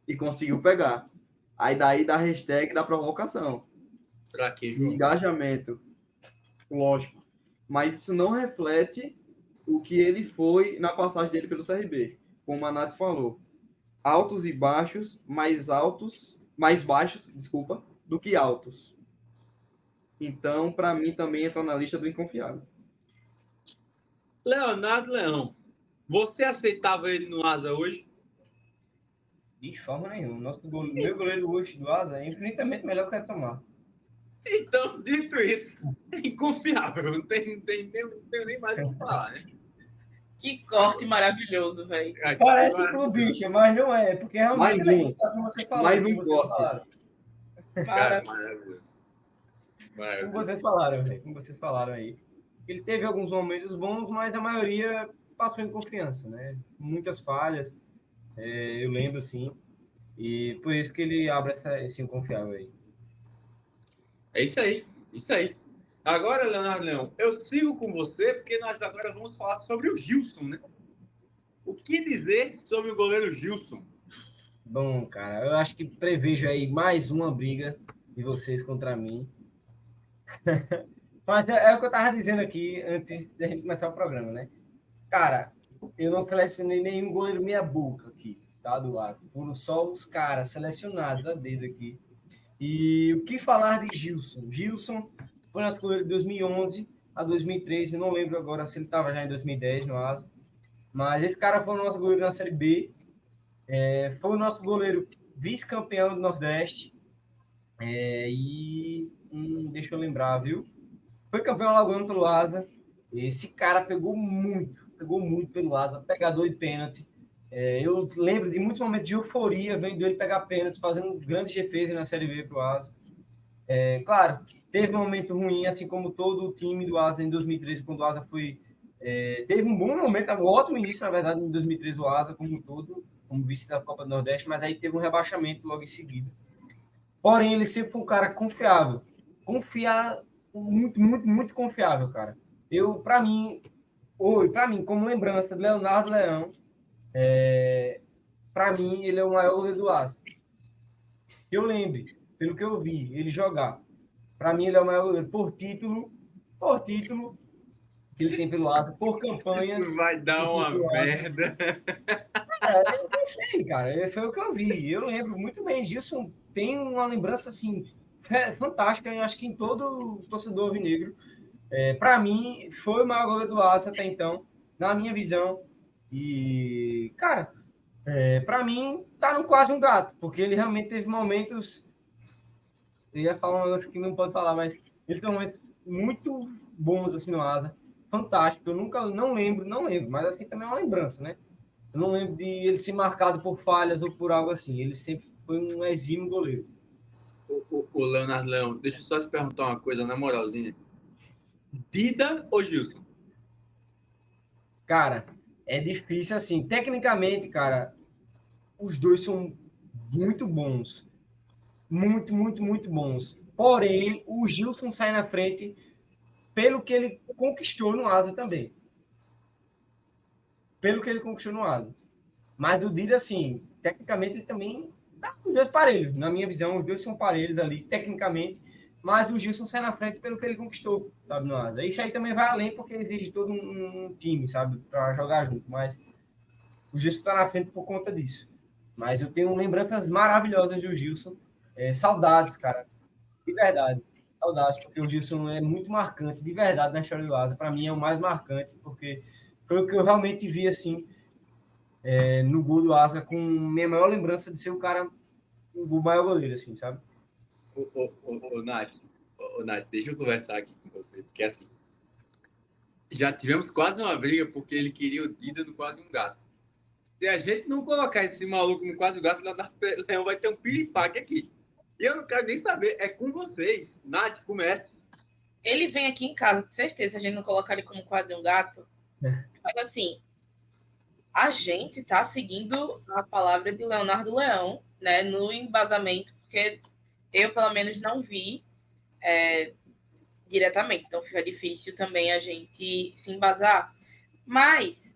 E conseguiu pegar. Aí daí da hashtag da provocação. Pra quê, João? Engajamento. Lógico. Mas isso não reflete o que ele foi na passagem dele pelo CRB. Como a Nath falou. Altos e baixos, mais baixos, do que altos. Então, para mim, também entra na lista do inconfiável. Leonardo Leão, você aceitava ele no Asa hoje? De forma nenhuma. Meu goleiro hoje do Asa é infinitamente melhor que o Edson Marden. Então, dito isso, é inconfiável. Não tenho nem mais o que falar, né? Que corte maravilhoso, velho. Parece clubista, mas não é. Porque realmente mais um corte. Cara, maravilhoso. Como vocês falaram aí. Ele teve alguns momentos bons, mas a maioria passou em confiança, né? Muitas falhas, eu lembro, sim. E por isso que ele abre esse inconfiável aí. É isso aí. Agora, Leonardo Leão, eu sigo com você, porque nós agora vamos falar sobre o Gilson, né? O que dizer sobre o goleiro Gilson? Bom, cara, eu acho que prevejo aí mais uma briga de vocês contra mim. Mas é o que eu tava dizendo aqui antes da gente começar o programa, né? Cara, eu não selecionei nenhum goleiro meia boca aqui, tá? Do Asa. Foram só os caras selecionados a dedo aqui. E o que falar de Gilson? Gilson foi nosso goleiro de 2011 a 2013. Eu não lembro agora se ele estava já em 2010 no Asa. Mas esse cara foi o nosso goleiro na Série B. Foi o nosso goleiro vice-campeão do Nordeste. Deixa eu lembrar, viu? foi campeão alagoano pelo Asa. Esse cara pegou muito pelo Asa, pegador de pênalti. Eu lembro de muitos momentos de euforia vendo ele pegar pênaltis, fazendo grandes defesas na Série B pro Asa. Claro, teve um momento ruim, assim como todo o time do Asa em 2013, quando o Asa foi... teve um bom momento, um ótimo início, na verdade, em 2013 do Asa, como um todo, como vice da Copa do Nordeste, mas aí teve um rebaixamento logo em seguida. Porém, ele sempre foi um cara confiável. Muito confiável, cara. Para mim, como lembrança de Leonardo Leão, para mim, ele é o maior goleiro do Asa. Eu lembro, pelo que eu vi, ele jogar. Para mim, ele é o maior goleiro por título que ele tem pelo Asa, por campanhas. Isso vai dar uma merda. Eu não sei, cara. Foi o que eu vi. Eu lembro muito bem disso. Tem uma lembrança, assim, fantástica. Eu acho que em todo torcedor alvinegro. Para mim, foi o maior goleiro do Asa até então, na minha visão. E, cara, para mim, tá no quase um gato, porque ele realmente teve momentos. Eu ia falar uma coisa que não pode falar, mas ele tem momentos muito bons assim no Asa. Fantástico. Eu não lembro, mas assim também é uma lembrança, né? Eu não lembro de ele ser marcado por falhas ou por algo assim. Ele sempre foi um exímio goleiro. O Leonardo Leão, deixa eu só te perguntar uma coisa, na moralzinha. Dida ou Gilson? Cara, é difícil assim. Tecnicamente, cara, os dois são muito bons. Muito bons. Porém, o Gilson sai na frente pelo que ele conquistou no Asa também. Mas o Dida, assim, tecnicamente, ele também tá com os dois parelhos. Na minha visão, os dois são parelhos ali, tecnicamente. Mas o Gilson sai na frente pelo que ele conquistou, sabe, no Asa. Isso aí também vai além, porque exige todo um time, sabe, para jogar junto. Mas o Gilson tá na frente por conta disso. Mas eu tenho lembranças maravilhosas do Gilson. Saudades, cara. De verdade. Saudades, porque o Gilson é muito marcante, de verdade, na história do Asa. Para mim é o mais marcante, porque foi o que eu realmente vi, assim, no gol do Asa, com minha maior lembrança de ser o cara, o maior goleiro, assim, sabe? Nath, deixa eu conversar aqui com você, porque assim, já tivemos quase uma briga porque ele queria o Dida no Quase um Gato. Se a gente não colocar esse maluco no Quase um Gato, o Leão vai ter um piripaque aqui. E eu não quero nem saber, é com vocês. Nath, comece. Ele vem aqui em casa, de certeza, se a gente não colocar ele como Quase um Gato. Mas assim, a gente tá seguindo a palavra de Leonardo Leão, né, no embasamento, porque eu, pelo menos, não vi diretamente, então fica difícil também a gente se embasar. Mas,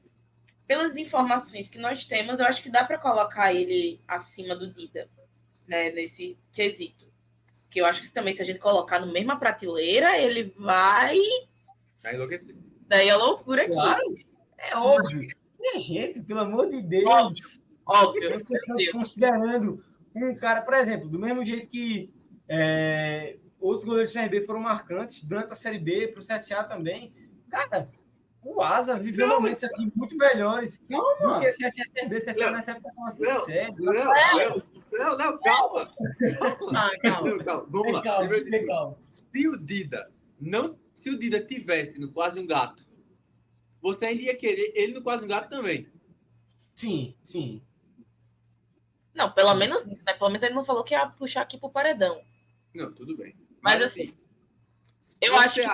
pelas informações que nós temos, eu acho que dá para colocar ele acima do Dida, né, nesse quesito. Que eu acho que também, se a gente colocar na mesma prateleira, ele vai enlouquecer. Daí é loucura aqui. Claro, é óbvio. Minha gente, pelo amor de Deus. Óbvio. Você está considerando um cara, por exemplo, do mesmo jeito que outros goleiros da Série B foram marcantes durante a Série B, para o CSA também. Cara, o Asa viveu momentos aqui muito melhores do que CSA Série B. CSA nessa época com a série. Não, calma. Calma. Vamos lá. Calma. Se o Dida tivesse no Quase um Gato, você ainda ia querer ele no Quase um Gato também. Sim. Não, pelo menos isso, né? Pelo menos ele não falou que ia puxar aqui pro paredão. Não, tudo bem. Mas assim, eu acho que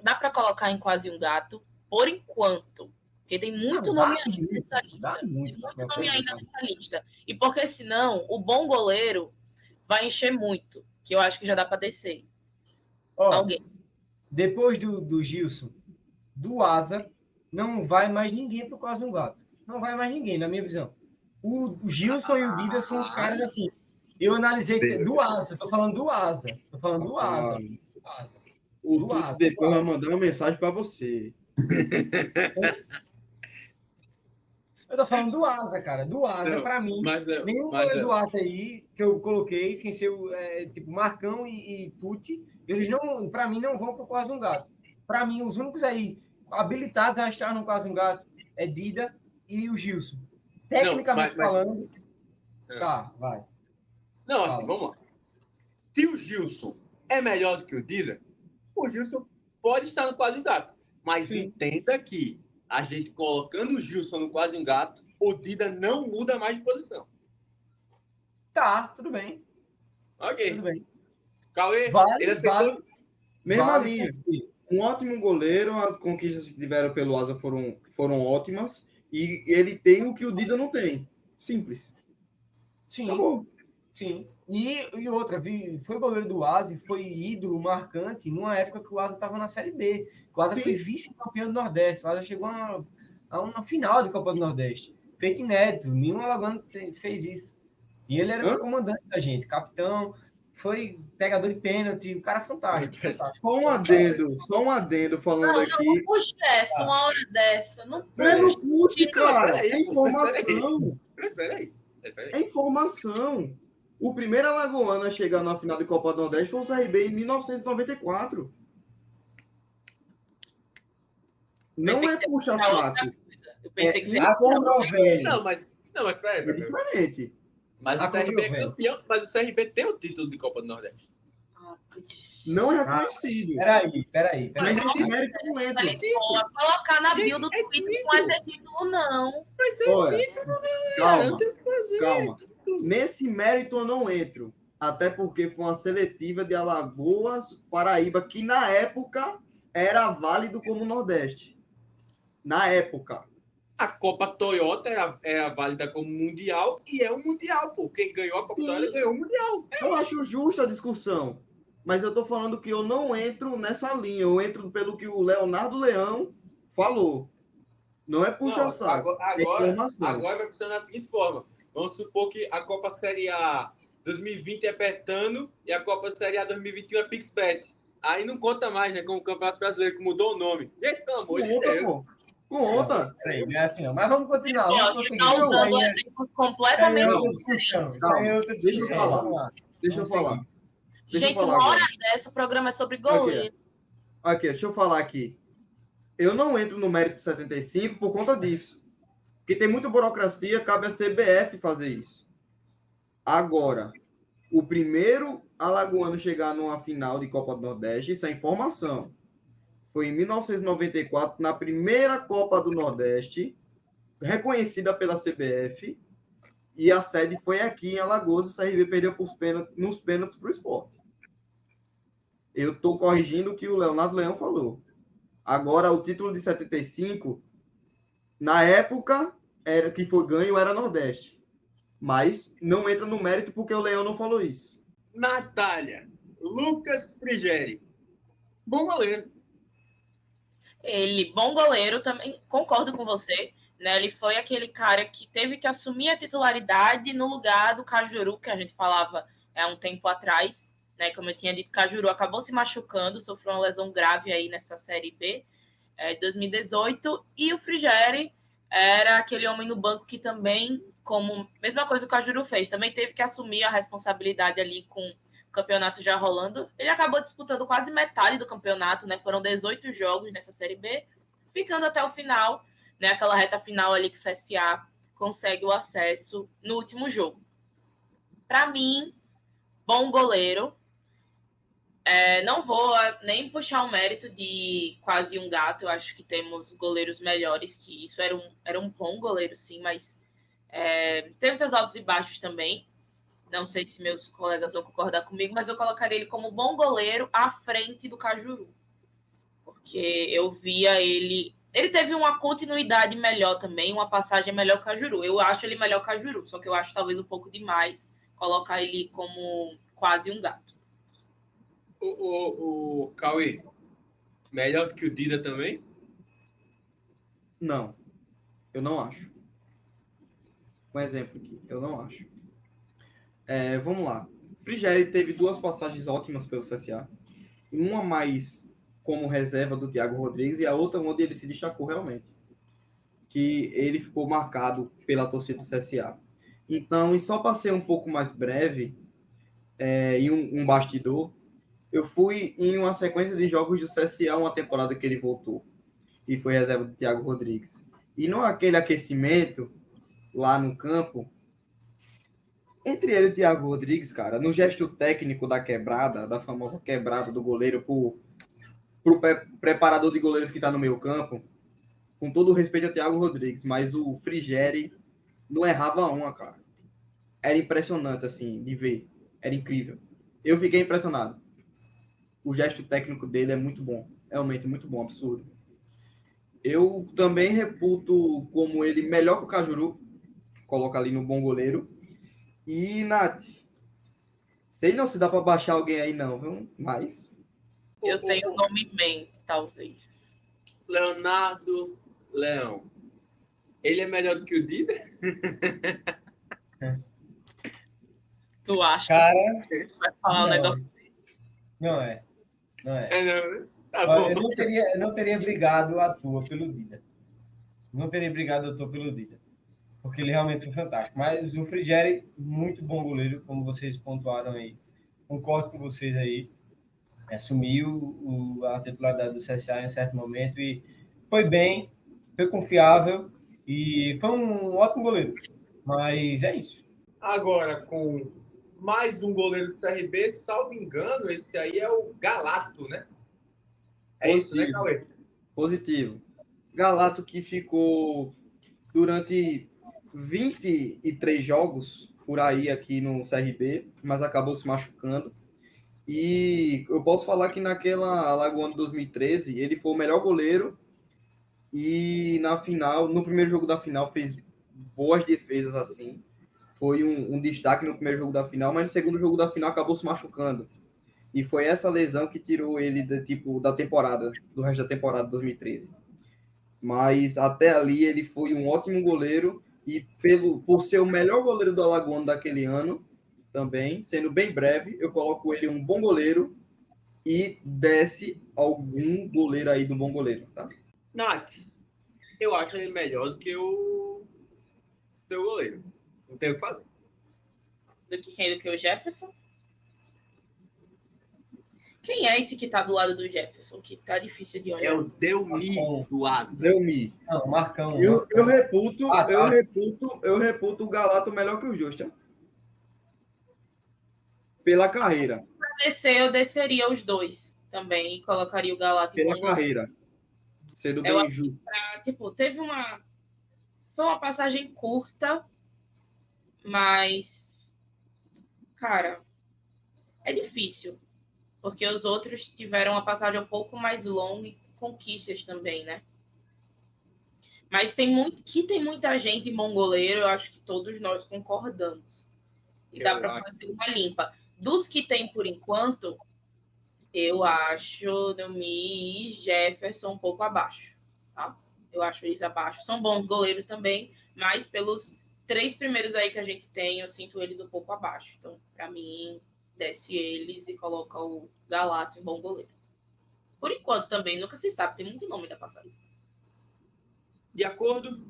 dá para colocar em Quase um Gato por enquanto. Porque tem muito nome ainda nessa lista. Tem muito nome ainda nessa lista. E porque senão o bom goleiro vai encher muito. Que eu acho que já dá para descer. Alguém. Depois do Gilson, do Asa, não vai mais ninguém pro Quase um Gato. Não vai mais ninguém, na minha visão. O Gilson e o Dida são os caras assim. Eu analisei do Asa, tô falando do Asa. O Tuts depois vai mandar uma mensagem para você. Eu tô falando do Asa, cara. Do Asa, pra mim. Nenhum goleiro do Asa aí que eu coloquei, sem ser tipo Marcão e Tuti, eles não, pra mim, não vão pro Quase um Gato. Pra mim, os únicos aí habilitados a estar no Quase um Gato é Dida e o Gilson. Tecnicamente falando. Tá, vai. Não, assim, vamos lá. Se o Gilson é melhor do que o Dida, o Gilson pode estar no quase um gato. Mas Sim. entenda que a gente colocando o Gilson no quase um gato, o Dida não muda mais de posição. Tá, tudo bem. Ok. Tudo bem. Cauê, Vale, ele aceitou? vale. Mesma Vale linha. porque- Um ótimo goleiro, as conquistas que tiveram pelo Asa foram ótimas. E ele tem o que o Dida não tem. Simples. Sim, Acabou. sim. E outra, foi goleiro do Asa e foi ídolo marcante numa época que o Asa estava na Série B. O Asa Sim. foi vice-campeão do Nordeste. O Asa chegou a uma final de Copa do Nordeste. Feito inédito. Nenhum alagoano fez isso. E ele era Hã? o comandante da gente, capitão, foi pegador de pênalti, um cara fantástico, fantástico. Só um adendo falando Não, aqui. não puxa essa, uma hora dessa. Não Não é no puxe, Não, cara. peraí, É pô, informação. Espera aí. É informação. O primeiro alagoano a chegar na final de Copa do Nordeste foi o CRB em 1994. Não é puxa-saco. Eu pensei que você A controvérsia. Não, mas espera É aí. diferente. Mas A o CRB é controvérsia. campeão, mas o CRB tem o título de Copa do Nordeste. Não é reconhecido. Peraí. Mas esse mérito não entra. Colocar na bio do É Twitter não é ter título, não. Mas é Olha, título, calma, eu tenho que fazer. calma. Nesse mérito eu não entro. Até porque foi uma seletiva de Alagoas, Paraíba, que na época era válido como Nordeste. Na época. A Copa Toyota é válida como Mundial e é um Mundial, pô. Quem ganhou a Copa Sim. Toyota ganhou o Mundial. Eu acho justa a discussão. Mas eu tô falando que eu não entro nessa linha. Eu entro pelo que o Leonardo Leão falou. Não é puxa-saco. É informação. Agora vai funcionar da seguinte forma. Vamos supor que a Copa Série A 2020 é Betano e a Copa Série A 2021 é PixBet. Aí não conta mais, né? Como o Campeonato Brasileiro que mudou o nome. Gente, pelo amor de Conta, Deus. pô. Conta. Peraí, não é assim não. Mas vamos continuar. Ó, Vamos você conseguir. tá usando Isso aí é- exemplos isso aí completamente é outra discussão. Isso aí é outra Deixa eu discussão. falar. Vamos lá. Deixa eu Vamos falar. seguir. Deixa eu Gente, falar uma hora agora. dessa, o programa é sobre goleiro. Aqui, deixa eu falar aqui. Eu não entro no mérito de 75 por conta disso. Porque tem muita burocracia, cabe à CBF fazer isso. Agora, o primeiro alagoano chegar numa final de Copa do Nordeste, isso é informação. Foi em 1994, na primeira Copa do Nordeste, reconhecida pela CBF, e a sede foi aqui em Alagoas, o CRB perdeu nos pênaltis para o Sport. Eu estou corrigindo o que o Leonardo Leão falou. Agora, o título de 75, na época, era que foi ganho, era Nordeste. Mas não entra no mérito porque o Leão não falou isso. Natália, Lucas Frigeri. Bom goleiro. Ele, bom goleiro, também concordo com você. Né? Ele foi aquele cara que teve que assumir a titularidade no lugar do Cajuru, que a gente falava há um tempo atrás. Né? Como eu tinha dito, Cajuru acabou se machucando, sofreu uma lesão grave aí nessa Série B de 2018. E o Frigeri era aquele homem no banco que também, como mesma coisa que o Cajuru fez, também teve que assumir a responsabilidade ali com o campeonato já rolando. Ele acabou disputando quase metade do campeonato, né? Foram 18 jogos nessa Série B, ficando até o final, né? Aquela reta final ali que o CSA consegue o acesso no último jogo. Para mim, bom goleiro. Não vou nem puxar o mérito de quase um gato. Eu acho que temos goleiros melhores que isso. Era um bom goleiro, sim, mas teve seus altos e baixos também. Não sei se meus colegas vão concordar comigo, mas eu colocaria ele como bom goleiro à frente do Cajuru. Porque eu via ele... Ele teve uma continuidade melhor também, uma passagem melhor que o Cajuru. Eu acho ele melhor que o Cajuru, só que eu acho talvez um pouco demais colocar ele como quase um gato. O Cauê, melhor do que o Dida também? Não. Eu não acho. Um exemplo aqui. Eu não acho. Vamos lá. Frigeri teve 2 passagens ótimas pelo CSA. Uma mais como reserva do Thiago Rodrigues e a outra onde ele se destacou realmente. Que ele ficou marcado pela torcida do CSA. Então, e só para ser um pouco mais breve, e um bastidor, eu fui em uma sequência de jogos do CSA uma temporada que ele voltou. E foi reserva do Thiago Rodrigues. E naquele aquecimento, lá no campo, entre ele e o Thiago Rodrigues, cara, no gesto técnico da quebrada, da famosa quebrada do goleiro pro preparador de goleiros que está no meio campo, com todo o respeito a Thiago Rodrigues, mas o Frigeri não errava uma, cara. Era impressionante, assim, de ver. Era incrível. Eu fiquei impressionado. O gesto técnico dele é muito bom. Realmente muito bom, absurdo. Eu também reputo como ele melhor que o Cajuru. Coloca ali no bom goleiro. E, Nath, sei não se dá para baixar alguém aí não, viu? Mas... Eu tenho o nome em mente, talvez. Leonardo Leão. Ele é melhor do que o Dida? Tu acha Cara, que vai falar um não. negócio? Não é. Não é. É, não, né? Tá Olha, bom. eu não teria brigado à toa pelo Dida. Não teria brigado à toa pelo Dida. Porque ele realmente foi fantástico. Mas o Frigeri, muito bom goleiro, como vocês pontuaram aí. Concordo com vocês aí. Assumiu a titularidade do CSA em um certo momento e foi bem, foi confiável e foi um ótimo goleiro. Mas é isso. Agora, com mais um goleiro do CRB, salvo engano, esse aí é o Galato, né? É isso, né, Cauê? Positivo. Galato que ficou durante 23 jogos por aí aqui no CRB, mas acabou se machucando. E eu posso falar que naquela Alagoana de 2013, ele foi o melhor goleiro e na final, no primeiro jogo da final, fez boas defesas assim. Foi um destaque no primeiro jogo da final, mas no segundo jogo da final acabou se machucando. E foi essa lesão que tirou ele da temporada, do resto da temporada de 2013. Mas até ali ele foi um ótimo goleiro e por ser o melhor goleiro do Alagoano daquele ano, também, sendo bem breve, eu coloco ele um bom goleiro e desce algum goleiro aí do bom goleiro, tá? Nath, eu acho ele melhor do que o seu goleiro. Não tem o que fazer. Do que quem? Do que o Jefferson? Quem é esse que tá do lado do Jefferson? Que tá difícil de olhar. É o Delmi do Asa. Delmi. Não, Marcão. Eu reputo, tá. eu reputo o Galato melhor que o Justa. Pela carreira. Pra descer, eu desceria os dois também e colocaria o Galato em Pela bom lugar. carreira. Sendo Eu bem acho justo. Tipo, foi uma passagem curta, mas, cara, é difícil. Porque os outros tiveram uma passagem um pouco mais longa e conquistas também, né? Mas tem muita gente bom goleiro, eu acho que todos nós concordamos. E dá para fazer uma limpa. Dos que tem por enquanto, eu acho Delmi e Jefferson um pouco abaixo. Tá? Eu acho eles abaixo. São bons goleiros também, mas pelos 3 primeiros aí que a gente tem, eu sinto eles um pouco abaixo. Então, para mim, desce eles e coloca o Galato em bom goleiro. Por enquanto também, nunca se sabe, tem muito nome da passagem. De acordo?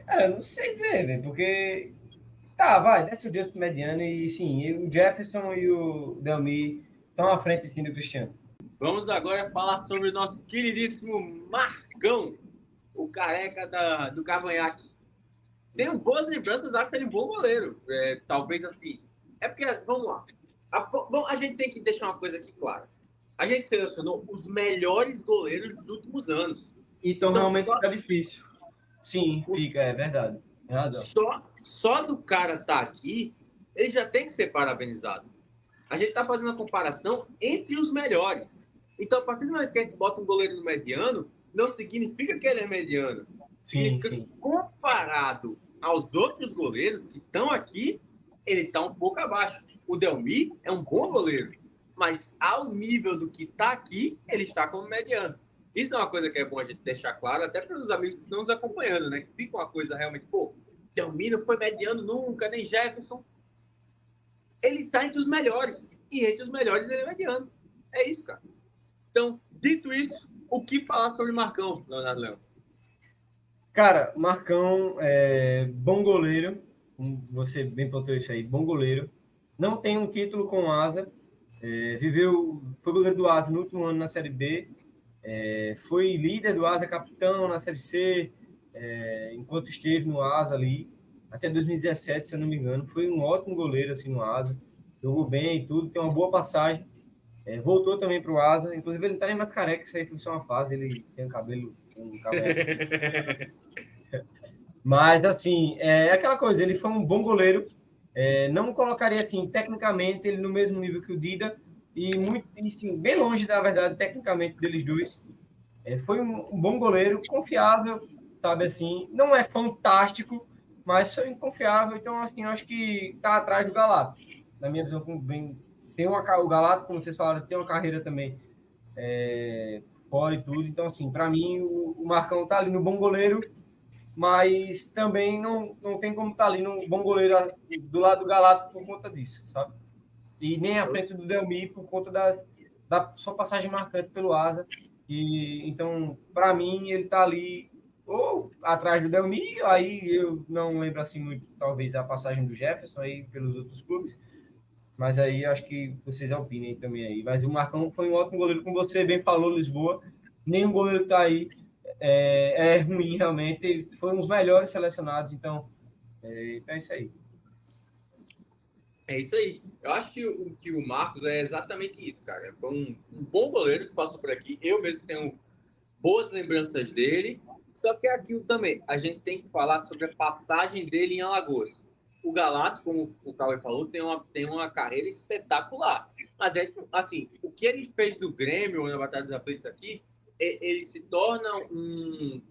Cara, não sei dizer, velho, porque... Tá, vai, desce o Deus pro mediano e sim, o Jefferson e o Delmi estão à frente sim do Cristiano. Vamos agora falar sobre o nosso queridíssimo Marcão, o careca do Cavanhaque. Tenho boas lembranças, acho ele um bom goleiro. Talvez assim. É porque, vamos lá. A gente tem que deixar uma coisa aqui clara. A gente selecionou os melhores goleiros dos últimos anos. Então realmente fica difícil. Sim, fica, é verdade. Tem razão. Só do cara estar aqui, ele já tem que ser parabenizado. A gente está fazendo a comparação entre os melhores. Então, a partir do momento que a gente bota um goleiro no mediano, não significa que ele é mediano. Significa que, comparado aos outros goleiros que estão aqui, ele está um pouco abaixo. O Delmi é um bom goleiro, mas ao nível do que está aqui, ele está como mediano. Isso é uma coisa que é bom a gente deixar claro, até para os amigos que estão nos acompanhando, né? Fica uma coisa realmente, pô, Delmi não foi mediano nunca, nem Jefferson. Ele está entre os melhores. E entre os melhores ele é mediano. É isso, cara. Então, dito isso, o que falar sobre Marcão, Leonardo Leão? Cara, Marcão é bom goleiro. Você bem pontuou isso aí, bom goleiro. Não tem um título com o Asa. Foi goleiro do Asa no último ano na Série B. Foi líder do Asa, capitão na Série C, enquanto esteve no Asa ali, até 2017, se eu não me engano. Foi um ótimo goleiro assim, no Asa. Jogou bem e tudo, tem uma boa passagem. Voltou também para o Asa. Inclusive, ele não tá nem mais careca, isso aí foi só uma fase. Ele tem um cabelo Mas, assim, é aquela coisa. Ele foi um bom goleiro. Não colocaria, assim, tecnicamente, ele no mesmo nível que o Dida. E sim, bem longe, na verdade, tecnicamente, deles dois. Foi um bom goleiro, confiável, sabe, assim. Não é fantástico, mas foi confiável. Então, assim, eu acho que tá atrás do Galato. Na minha visão, o Galato, como vocês falaram, tem uma carreira também fora e tudo. Então, assim, para mim, o Marcão tá ali no bom goleiro, mas também não tem como tá ali no bom goleiro do lado do Galato por conta disso, sabe? E nem à frente do Delmi por conta da sua passagem marcante pelo Asa. Então, para mim, ele tá ali ou atrás do Delmi, aí eu não lembro assim muito, talvez, a passagem do Jefferson aí pelos outros clubes, mas aí acho que vocês opinem também aí. Mas o Marcão foi um ótimo goleiro, como você bem falou, Lisboa. Nenhum goleiro que tá aí é ruim, realmente. Foram os melhores selecionados, então é isso aí. É isso aí. Eu acho que o Marcos é exatamente isso, cara. Foi um bom goleiro que passou por aqui. Eu mesmo tenho boas lembranças dele. Só que é aquilo também. A gente tem que falar sobre a passagem dele em Alagoas. O Galato, como o Cauê falou, tem uma carreira espetacular. Mas, assim, o que ele fez do Grêmio na Batalha dos Aflitos aqui, ele se torna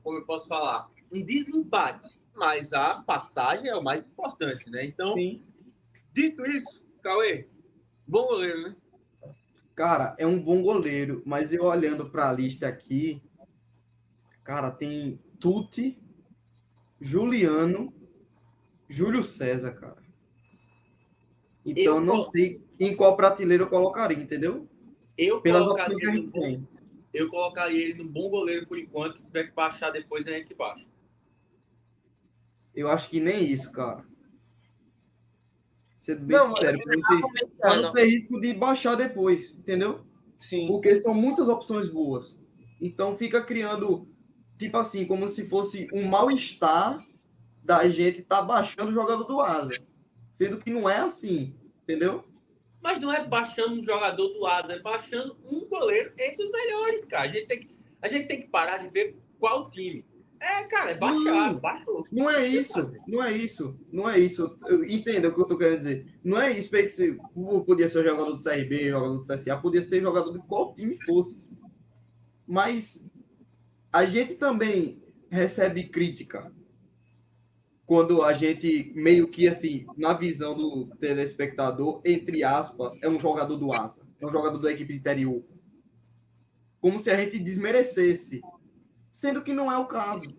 como eu posso falar, um desempate. Mas a passagem é o mais importante, né? Então, sim. Dito isso, Cauê, bom goleiro, né? Cara, é um bom goleiro, mas eu olhando para a lista aqui, cara, tem Tuti, Juliano, Júlio César, cara. Então, não sei em qual prateleira eu colocaria, entendeu? Pelas opções que a gente tem. Eu colocaria ele no bom goleiro por enquanto. Se tiver que baixar depois, a gente baixa. Eu acho que nem isso, cara. Sendo bem sincero, para não ter risco de baixar depois, entendeu? Sim. Porque são muitas opções boas. Então fica criando, tipo assim, como se fosse um mal-estar da gente tá baixando o jogador do Asa. Sendo que não é assim, entendeu? Mas não é baixando um jogador do Asa, é baixando um goleiro entre os melhores, cara. A gente tem que parar de ver qual time. Cara, é baixar, baixou. Não é isso. Entenda o que eu tô querendo dizer. Não é isso, porque se podia ser jogador do CRB, jogador do CSA, podia ser jogador de qual time fosse. Mas a gente também recebe crítica quando a gente meio que, assim, na visão do telespectador, entre aspas, é um jogador do Asa, é um jogador da equipe interior. Como se a gente desmerecesse, sendo que não é o caso.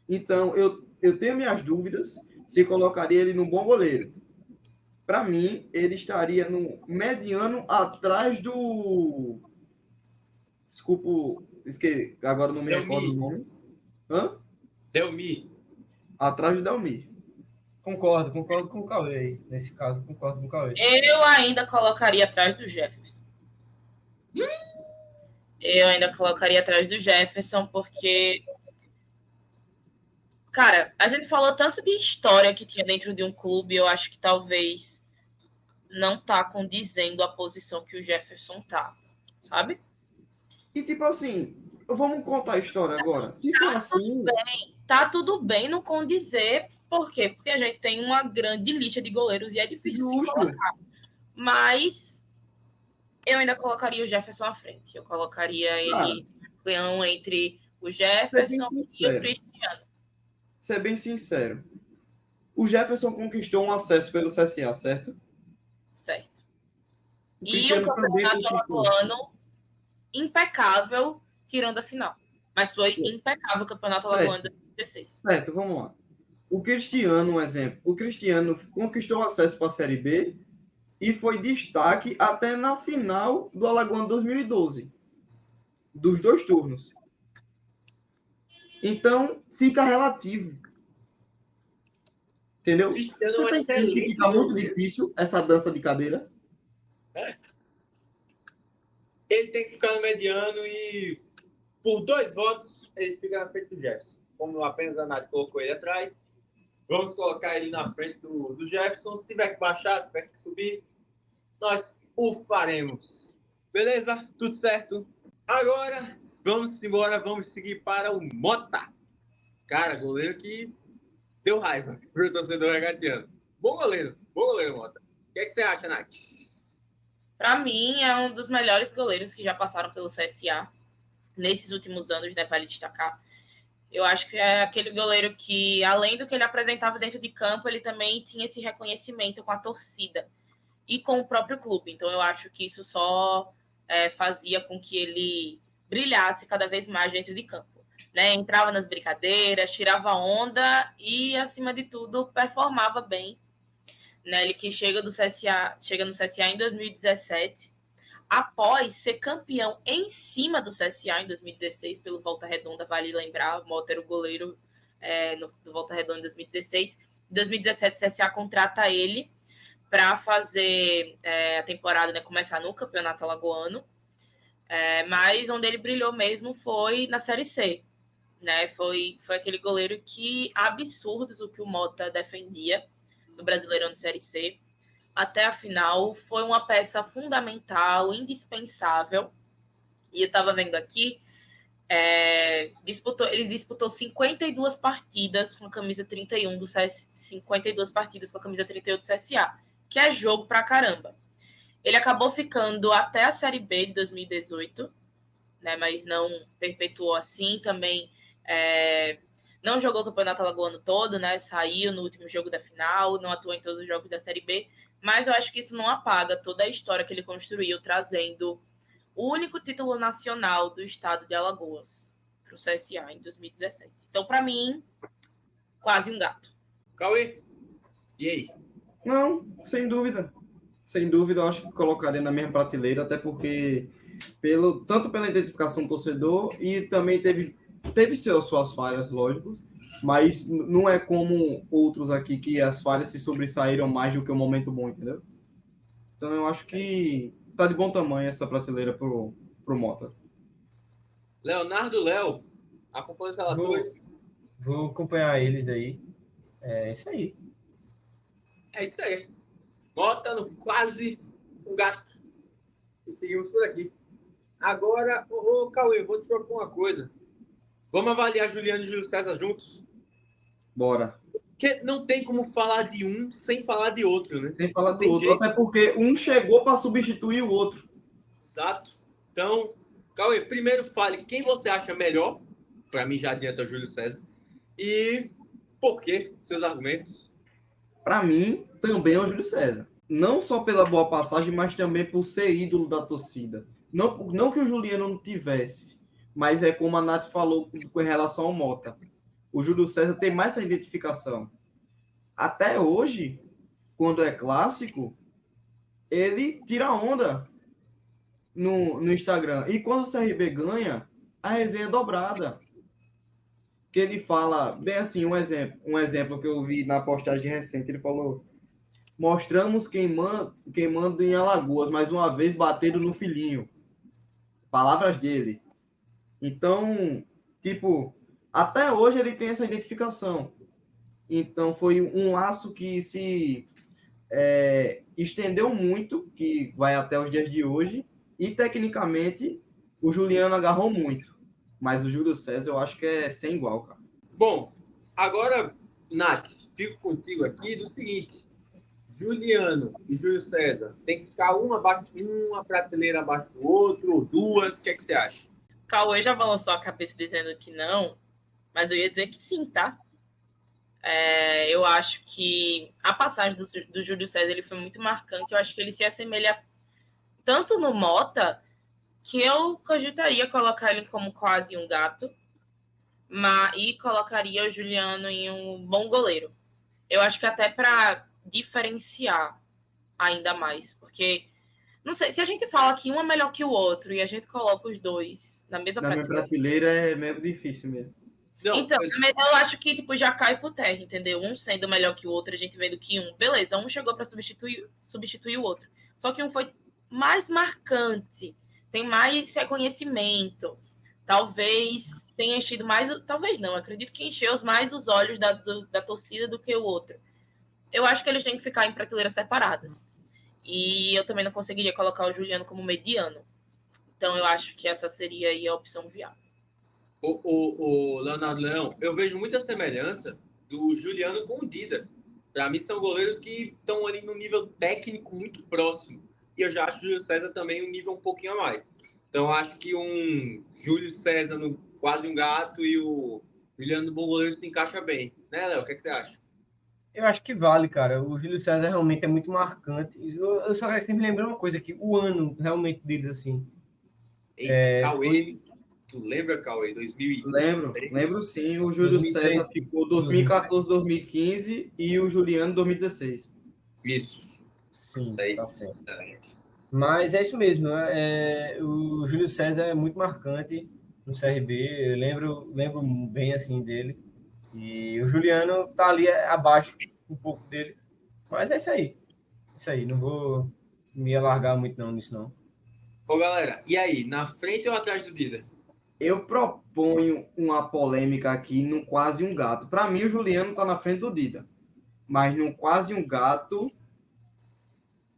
Então, eu tenho minhas dúvidas se colocaria ele no bom goleiro. Para mim, ele estaria no mediano atrás do... Desculpa, esqueci, agora não me recordo o nome. Hã? Delmi. Atrás do Delmi. Concordo com o Cauê aí. Nesse caso, concordo com o Cauê. Eu ainda colocaria atrás do Jefferson. Eu ainda colocaria atrás do Jefferson, porque... Cara, a gente falou tanto de história que tinha dentro de um clube, eu acho que talvez não tá condizendo a posição que o Jefferson tá, sabe? E tipo assim, vamos contar a história agora. Se for assim... Tá tudo bem não condizer, por quê? Porque a gente tem uma grande lista de goleiros e é difícil se colocar. Mas eu ainda colocaria o Jefferson à frente. Eu colocaria ele entre o Jefferson e o Cristiano. Ser bem sincero. O Jefferson conquistou um acesso pelo CSA, certo? Certo. E o campeonato alagoano impecável, tirando a final. Mas foi impecável o campeonato alagoano de 2016. Certo, vamos lá. O Cristiano, um exemplo. O Cristiano conquistou acesso para a Série B e foi destaque até na final do Alagoano 2012. Dos 2 turnos. Então, fica relativo. Entendeu? Você tá entendendo que fica muito difícil essa dança de cadeira? Ele tem que ficar no mediano e por 2 votos ele fica na frente do Jefferson. Como apenas a Nath colocou ele atrás, vamos colocar ele na frente do Jefferson. Se tiver que baixar, se tiver que subir, nós o faremos. Beleza? Tudo certo? Agora, vamos embora, vamos seguir para o Mota. Cara, goleiro que deu raiva pro torcedor regatiano. Bom goleiro, Mota. O que você acha, Nath? Para mim, é um dos melhores goleiros que já passaram pelo CSA nesses últimos anos, né? Vale destacar. Eu acho que é aquele goleiro que, além do que ele apresentava dentro de campo, ele também tinha esse reconhecimento com a torcida e com o próprio clube. Então, eu acho que isso só fazia com que ele brilhasse cada vez mais dentro de campo. Né? Entrava nas brincadeiras, tirava onda e, acima de tudo, performava bem. Né? Ele que chega no CSA em 2017, após ser campeão em cima do CSA em 2016 pelo Volta Redonda, vale lembrar, o Mota era o goleiro do Volta Redonda em 2016. Em 2017, o CSA contrata ele para fazer a temporada, né, começar no Campeonato Alagoano, mas onde ele brilhou mesmo foi na Série C. Né? Foi aquele goleiro que, absurdos o que o Mota defendia no Brasileirão de Série C. Até a final, foi uma peça fundamental, indispensável. E eu estava vendo aqui, ele disputou 52 partidas com a camisa 31 do CSA, 52 partidas com a camisa 31 do CSA, que é jogo pra caramba. Ele acabou ficando até a Série B de 2018, né, mas não perpetuou assim. Também não jogou o Campeonato Alagoano todo, né, saiu no último jogo da final, não atuou em todos os jogos da Série B, mas eu acho que isso não apaga toda a história que ele construiu, trazendo o único título nacional do estado de Alagoas para o CSA em 2017. Então, para mim, quase um gato. Cauê, e aí? Não, sem dúvida. Sem dúvida, eu acho que colocaria na mesma prateleira, até porque, tanto pela identificação do torcedor, e também teve suas falhas, lógico, mas não é como outros aqui que as falhas se sobressaíram mais do que o momento bom, entendeu? Então eu acho que tá de bom tamanho essa prateleira pro Mota. Leonardo, Léo, acompanha os relatores. Vou acompanhar eles daí. É isso aí. É isso aí. Mota no quase um gato. E seguimos por aqui. Agora, Cauê, vou te propor uma coisa. Vamos avaliar Juliano e Júlio César juntos? Bora. Porque não tem como falar de um sem falar de outro, né? Sem falar Não do tem outro. jeito. Até porque um chegou para substituir o outro. Exato. Então, Cauê, primeiro fale quem você acha melhor. Para mim já adianta Júlio César. E por quê? Seus argumentos. Para mim, também é o Júlio César. Não só pela boa passagem, mas também por ser ídolo da torcida. Não que o Juliano não tivesse, mas é como a Nath falou com relação ao Mota. O Júlio César tem mais essa identificação. Até hoje, quando é clássico, ele tira onda no Instagram. E quando o CRB ganha, a resenha é dobrada. Que ele fala, bem assim, um exemplo que eu vi na postagem recente, ele falou: mostramos quem manda em Alagoas, mais uma vez batendo no filhinho. Palavras dele. Então, tipo, até hoje ele tem essa identificação. Então, foi um laço que se estendeu muito, que vai até os dias de hoje, e tecnicamente o Juliano agarrou muito. Mas o Júlio César eu acho que é sem igual, cara. Bom, agora, Nath, fico contigo aqui do seguinte. Juliano e Júlio César, tem que ficar uma prateleira abaixo do outro, ou duas, o que é que você acha? Cauê já balançou a cabeça dizendo que não, mas eu ia dizer que sim, tá? Eu acho que a passagem do Júlio César ele foi muito marcante. Eu acho que ele se assemelha tanto no Mota, que eu cogitaria colocar ele como quase um gato, e colocaria o Juliano em um bom goleiro. Eu acho que até para diferenciar ainda mais, porque não sei, se a gente fala que um é melhor que o outro e a gente coloca os dois na mesma prateleira é meio difícil mesmo. Não, então, eu acho que tipo, já cai por terra, entendeu? Um sendo melhor que o outro, a gente vendo que beleza, um chegou para substituir o outro. Só que um foi mais marcante, tem mais reconhecimento. Talvez tenha enchido mais, talvez não, acredito que encheu mais os olhos da torcida do que o outro. Eu acho que eles têm que ficar em prateleiras separadas. E eu também não conseguiria colocar o Juliano como mediano. Então, eu acho que essa seria aí a opção viável. O Leonardo Leão, eu vejo muita semelhança do Juliano com o Dida. Para mim, são goleiros que estão ali num nível técnico muito próximo. E eu já acho o Júlio César também um nível um pouquinho a mais. Então, acho que um Júlio César no quase um gato e o Juliano no bom goleiro se encaixa bem. Né, Léo? O que você acha? Eu acho que vale, cara. O Júlio César realmente é muito marcante. Eu só quero sempre lembrar uma coisa aqui. O ano realmente deles, assim. Eita, Cauê. Foi Tu lembra, Cauê? 2003? Lembro sim. O Júlio 2003, César ficou 2014, 2015 e o Juliano 2016. Isso. Sim, Isso aí. tá certo. Excelente. Mas é isso mesmo. O Júlio César é muito marcante no CRB. Eu lembro bem assim dele. E o Juliano tá ali abaixo um pouco dele. Mas é isso aí. Isso aí. Não vou me alargar muito não nisso, não. Ô, galera, e aí? Na frente ou atrás do Dida? Eu proponho uma polêmica aqui no quase um gato. Para mim, o Juliano tá na frente do Dida. Mas no quase um gato,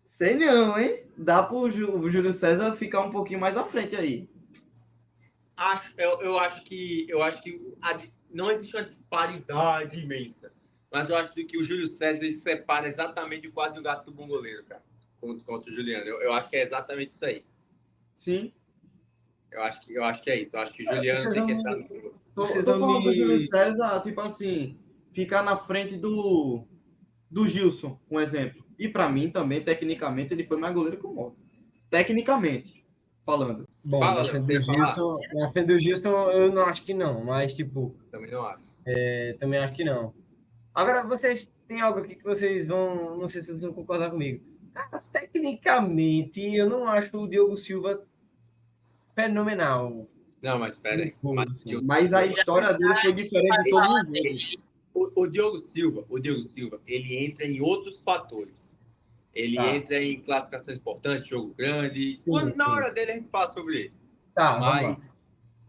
sei não, hein? Dá pro o Júlio César ficar um pouquinho mais à frente aí. Eu acho que não existe uma disparidade imensa. Mas eu acho que o Júlio César ele separa exatamente o quase o gato do bom goleiro, cara. Contra o Juliano. Eu acho que é exatamente isso aí. Sim. Eu acho que é isso. Eu acho que o Juliano tem que entrar no jogo. Tô Vocês tô vão falando do Júlio me... César, tipo assim, ficar na frente do Gilson, um exemplo. E para mim também, tecnicamente, ele foi mais goleiro que o Mota. Tecnicamente, falando. Bom, Fala, Léo, você ia falar? na frente do Gilson, eu não acho que não. Mas, tipo, Também não acho. também acho que não. Agora, vocês têm algo aqui que vocês vão... Não sei se vocês vão concordar comigo. Cara, tecnicamente, eu não acho o Diogo Silva fenomenal. Não, mas espera aí. Mas Assim. Mas a história dele foi diferente de todos os outros. o Diogo Silva, ele entra em outros fatores. Ele Tá. entra em classificações importantes, jogo grande. Sim, Na sim. hora dele a gente fala sobre ele. Tá, vamos lá. Mas,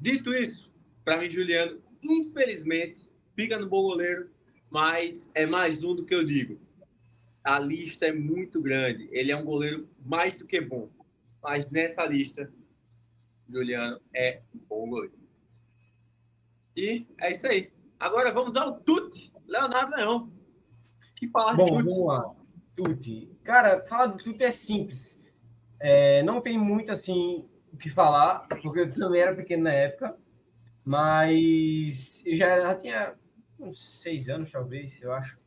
dito isso, para mim, Juliano, infelizmente, fica no bom goleiro, mas é mais um do que eu digo. A lista é muito grande. Ele é um goleiro mais do que bom. Mas nessa lista, Juliano é um bom goleiro. E é isso aí. Agora vamos ao Tuti, Leonardo Leão. Que falar Bom, de Tuti? vamos lá. Tuti. Cara, falar do Tuti é simples. Não tem muito, assim, o que falar, porque eu também era pequeno na época, mas eu já tinha uns 6 anos, talvez, eu acho.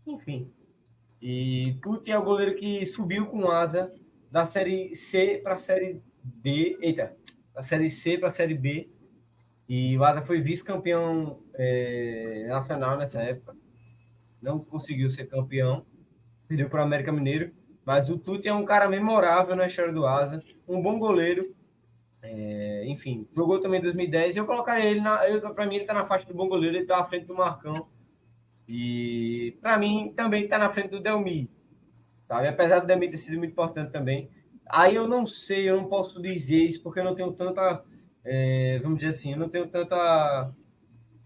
Enfim. E Tuti é o goleiro que subiu com asa da Série C para a Série D. Eita, da Série C para a Série B. E o Asa foi vice-campeão nacional nessa época. Não conseguiu ser campeão. Perdeu para o América Mineiro. Mas o Tuti é um cara memorável na história do Asa. Um bom goleiro. Enfim, jogou também em 2010. Eu colocaria ele para mim, ele está na faixa do bom goleiro. Ele está à frente do Marcão. E para mim, também está na frente do Delmi. Sabe? Apesar do Delmi ter sido muito importante também. Aí eu não sei, eu não posso dizer isso, porque eu não tenho tanta... vamos dizer assim, eu não tenho tanta...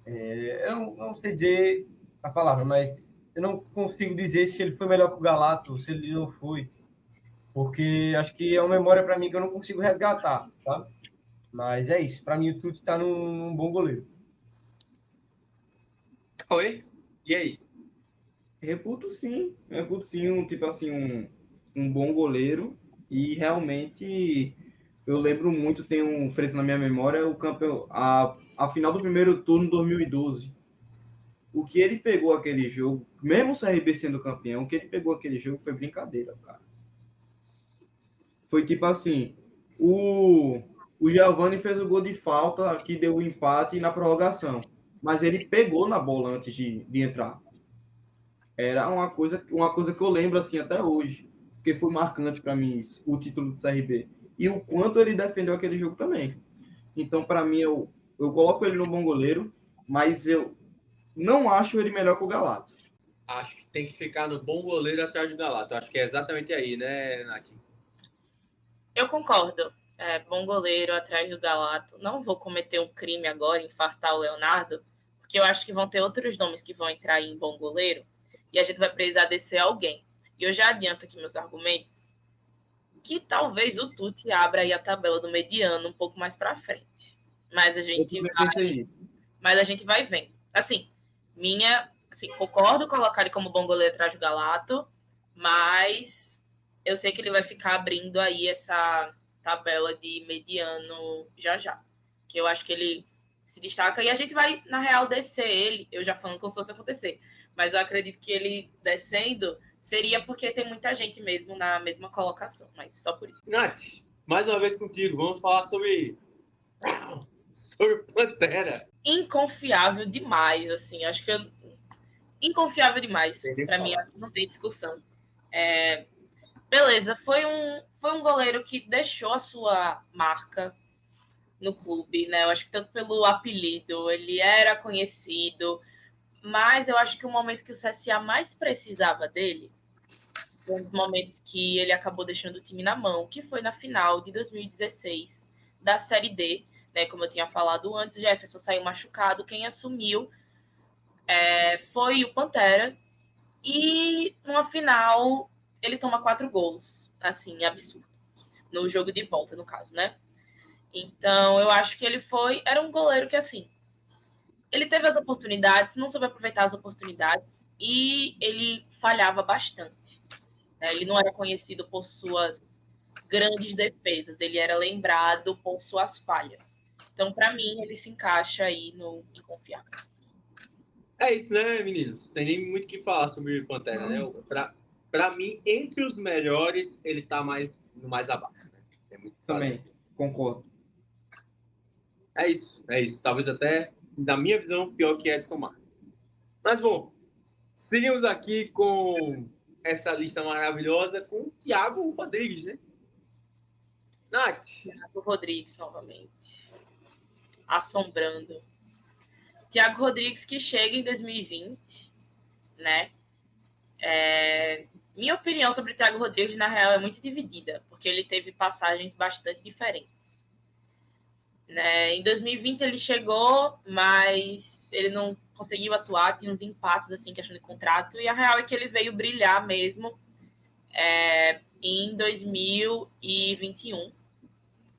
eu não sei dizer a palavra, mas eu não consigo dizer se ele foi melhor que o Galato, se ele não foi, porque acho que é uma memória para mim que eu não consigo resgatar, sabe? Mas é isso, para mim o Tuti está num bom goleiro. Oi? E aí? Reputo sim, tipo assim, um bom goleiro. E realmente eu lembro muito, tem um fresco na minha memória, a final do primeiro turno 2012. O que ele pegou aquele jogo, mesmo o CRB sendo campeão, o que ele pegou aquele jogo foi brincadeira, cara. Foi tipo assim, o Giovani fez o gol de falta, que deu o empate na prorrogação. Mas ele pegou na bola antes de entrar. Era uma coisa que eu lembro assim até hoje, porque foi marcante para mim isso, o título do CRB. E o quanto ele defendeu aquele jogo também. Então, para mim, eu coloco ele no bom goleiro, mas eu não acho ele melhor que o Galato. Acho que tem que ficar no bom goleiro atrás do Galato. Acho que é exatamente aí, né, Nath? Eu concordo. Bom goleiro atrás do Galato. Não vou cometer um crime agora, infartar o Leonardo, porque eu acho que vão ter outros nomes que vão entrar em bom goleiro e a gente vai precisar descer alguém. E eu já adianto aqui meus argumentos. que talvez o Tuti abra aí a tabela do mediano um pouco mais para frente. Mas a gente vai vendo. Assim, concordo colocar ele como bom goleiro atrás do Galato, mas eu sei que ele vai ficar abrindo aí essa tabela de mediano já. Que eu acho que ele se destaca e a gente vai, na real, descer ele. Eu já falando como se fosse acontecer. Mas eu acredito que ele descendo seria porque tem muita gente mesmo na mesma colocação. Mas só por isso. Nath, mais uma vez contigo. Vamos falar sobre Pantera. Inconfiável demais, assim. Acho que inconfiável demais. Para mim, não tem discussão. Beleza, foi um goleiro que deixou a sua marca no clube, né? Eu acho que tanto pelo apelido, ele era conhecido, mas eu acho que o momento que o CSA mais precisava dele foi um dos momentos que ele acabou deixando o time na mão, que foi na final de 2016 da Série D, né? Como eu tinha falado antes, Jefferson saiu machucado, quem assumiu foi o Pantera, e numa final ele toma 4 gols, assim, absurdo, no jogo de volta, no caso, né? Então, eu acho que era um goleiro que, assim, ele teve as oportunidades, não soube aproveitar as oportunidades e ele falhava bastante. Ele não era conhecido por suas grandes defesas, ele era lembrado por suas falhas. Então, para mim, ele se encaixa aí no inconfiável. É isso, né, meninos? Tem nem muito o que falar sobre o Pantera, né? Para mim, entre os melhores, ele tá mais abaixo. Né? É muito também, concordo. É isso. Talvez até, na minha visão, pior que Edson Marcos. Mas, bom, seguimos aqui com essa lista maravilhosa com o Thiago Rodrigues, né? Nath. Thiago Rodrigues, novamente. Assombrando. Thiago Rodrigues que chega em 2020, né? Minha opinião sobre o Thiago Rodrigues, na real, é muito dividida, porque ele teve passagens bastante diferentes. Em 2020 ele chegou, mas ele não conseguiu atuar, tinha uns empates, assim, questão de contrato, e a real é que ele veio brilhar mesmo em 2021,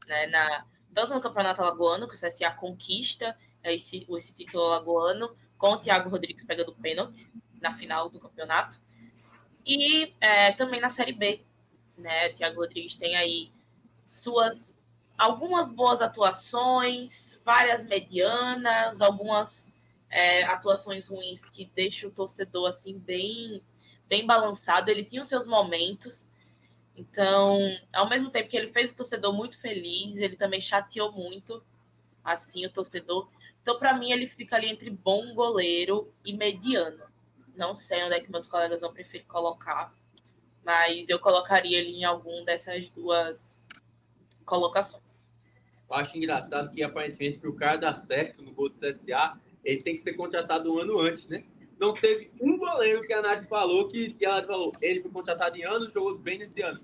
né, tanto no Campeonato Alagoano, que o CSA conquista esse título alagoano, com o Thiago Rodrigues pegando pênalti na final do campeonato, e também na Série B, né, o Thiago Rodrigues tem aí algumas boas atuações, várias medianas, algumas atuações ruins que deixam o torcedor assim bem balançado. Ele tinha os seus momentos. Então, ao mesmo tempo que ele fez o torcedor muito feliz, ele também chateou muito assim o torcedor. Então, para mim, ele fica ali entre bom goleiro e mediano. Não sei onde é que meus colegas vão preferir colocar, mas eu colocaria ele em algum dessas duas colocações. Eu acho engraçado que, aparentemente, para o cara dar certo no gol do CSA, ele tem que ser contratado um ano antes, né? Não teve um goleiro que a Nath falou ele foi contratado em ano, jogou bem nesse ano.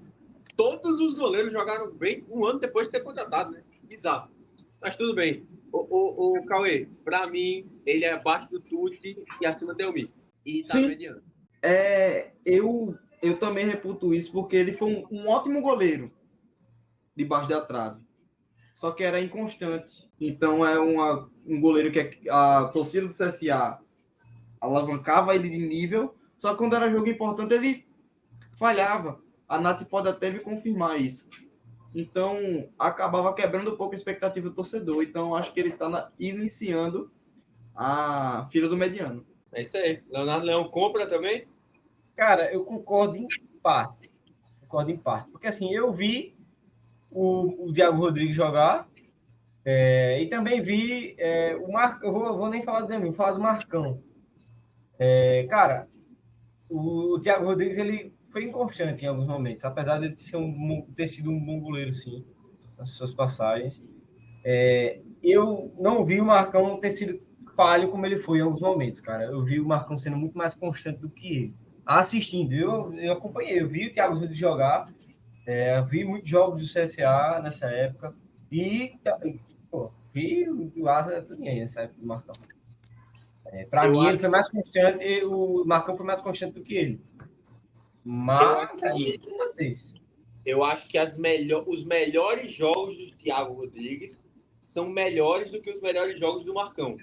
Todos os goleiros jogaram bem um ano depois de ter contratado, né? Bizarro. Mas tudo bem. O Cauê, para mim, ele é abaixo do Tuti e acima do Delmi. E tá mediano. Eu também reputo isso, porque ele foi um ótimo goleiro debaixo da trave. Só que era inconstante. Então é um goleiro que a torcida do CSA alavancava ele de nível, só que quando era jogo importante ele falhava. A Nath pode até me confirmar isso. Então acabava quebrando um pouco a expectativa do torcedor. Então acho que ele está iniciando a fila do mediano. É isso aí. Leonardo Leão compra também? Cara, eu concordo em parte. Porque assim, eu vi o Thiago Rodrigues jogar e também vi o Marcão. Eu vou nem falar do Demi, vou falar do Marcão. Cara, o Thiago Rodrigues ele foi inconstante em alguns momentos, apesar de ter sido um bom goleiro, sim, nas suas passagens. Eu não vi o Marcão ter sido falho como ele foi em alguns momentos, cara. Eu vi o Marcão sendo muito mais constante do que ele. Assistindo, eu acompanhei, eu vi o Thiago Rodrigues jogar, vi muitos jogos do CSA nessa época e vi o Asa tudo nessa época do Marcão. Para mim, ele foi mais constante, o Marcão foi mais constante do que ele. Mas aí com vocês. eu acho que os melhores jogos do Thiago Rodrigues são melhores do que os melhores jogos do Marcão.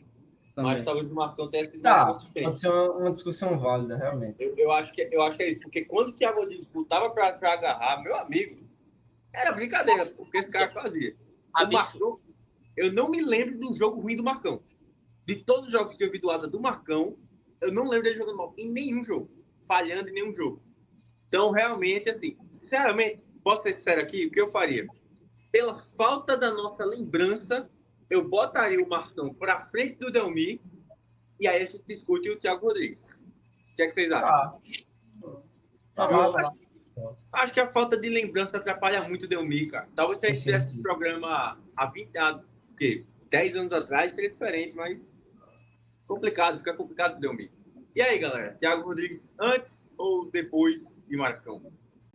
Mas Também. talvez o Marcão tenha sido mais Tá, consistente. pode ser uma discussão válida, realmente. Eu acho que é isso, porque quando o Thiago Rodrigues botava para agarrar, meu amigo, era brincadeira, porque esse cara fazia. O Marcão, eu não me lembro de um jogo ruim do Marcão. De todos os jogos que eu vi do Asa do Marcão, eu não lembro dele jogando mal em nenhum jogo, falhando em nenhum jogo. Então, realmente, assim, sinceramente, posso ser sincero aqui, o que eu faria? Pela falta da nossa lembrança, eu botaria o Marcão para frente do Delmir e aí a gente discute o Thiago Rodrigues. O que é que vocês acham? Acho que a falta de lembrança atrapalha muito o Delmir, cara. Talvez se a gente tivesse esse programa há 10 anos atrás, seria diferente, mas fica complicado o Delmir. E aí, galera? Thiago Rodrigues antes ou depois de Marcão?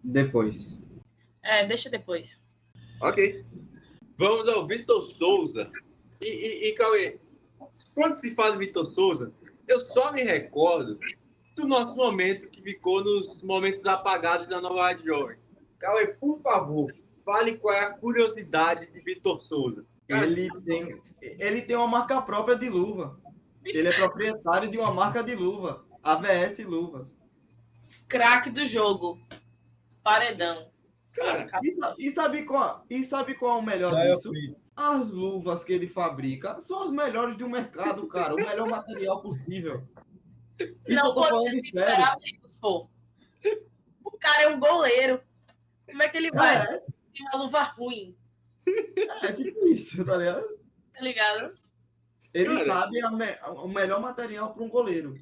Depois. Deixa depois. Ok. Vamos ao Vitor Souza. E Cauê, quando se fala de Vitor Souza, eu só me recordo do nosso momento que ficou nos momentos apagados da Nova Rádio Jovem. Cauê, por favor, fale qual é a curiosidade de Vitor Souza. Ele tem uma marca própria de luva. Ele é proprietário de uma marca de luva. AVS Luvas. Craque do jogo. Paredão. Cara, E sabe qual é o melhor disso? As luvas que ele fabrica são as melhores do mercado, cara. O melhor material possível. Isso eu tô falando sério. Pô. O cara é um goleiro. Como é que ele vai ter uma luva ruim? É tipo isso, tá ligado? Tá ligado? Ele sabe o melhor material para um goleiro.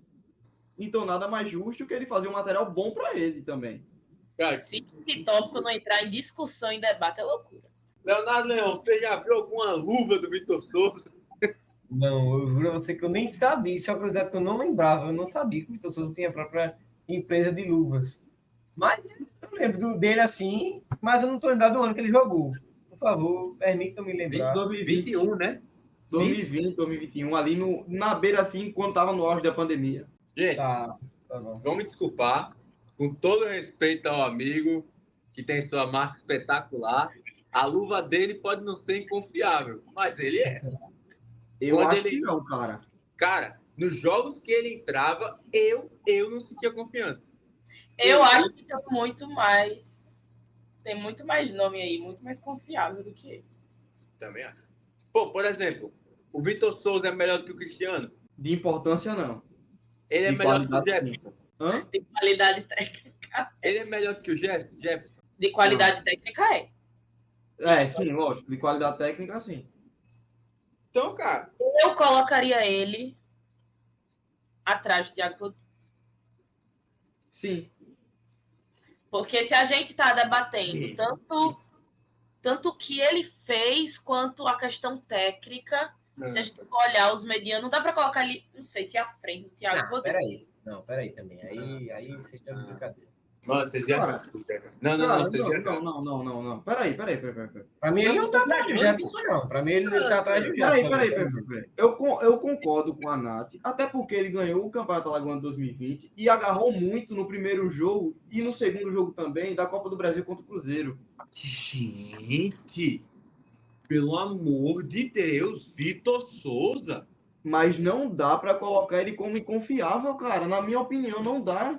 Então, nada mais justo que ele fazer um material bom para ele também. cara, Se esse tópico não entrar em discussão, em debate, é loucura. Leonardo Leão, você já viu alguma luva do Vitor Souza? Não, eu juro a você que eu nem sabia. Isso é uma curiosidade que eu não lembrava. Eu não sabia que o Vitor Souza tinha a própria empresa de luvas. Mas eu lembro dele assim, mas eu não tô lembrado do ano que ele jogou. Por favor, permitam me lembrar. 2021, né? 2020, 2021, ali na beira assim, quando tava no auge da pandemia. Gente, Tá bom. vamos me desculpar, com todo respeito ao amigo que tem sua marca espetacular, a luva dele pode não ser inconfiável, mas ele é. Eu Quando acho ele- que não, cara. Cara, nos jogos que ele entrava, eu não sentia confiança. Eu acho que tem muito mais nome aí, muito mais confiável do que ele. Também acho. Pô, por exemplo, o Vitor Souza é melhor do que o Cristiano? De importância, não. Ele é De melhor do que o qualidade, Jefferson? Hã? De qualidade técnica. Ele é melhor do que o Jefferson? De qualidade técnica é. Sim, lógico. De qualidade técnica, sim. Então, cara, Eu colocaria ele atrás do Thiago Rodrigues. Sim. Porque se a gente está debatendo tanto o que ele fez quanto a questão técnica, se a gente for olhar os medianos, não dá para colocar ele, não sei se à frente do Thiago Rodrigues. Peraí também. Aí vocês estão de brincadeira. mano, vocês já... Cara, Não, vocês já... Não. Peraí. Pra mim, ele não tá atrás do Jefferson, não. Pra mim, ele tá atrás do Jefferson. Peraí. Eu concordo com a Nath, até porque ele ganhou o Campeonato Alagoano 2020 e agarrou muito no primeiro jogo e no segundo jogo também da Copa do Brasil contra o Cruzeiro. Gente, pelo amor de Deus, Vitor Souza. Mas não dá pra colocar ele como inconfiável, cara. Na minha opinião, não dá.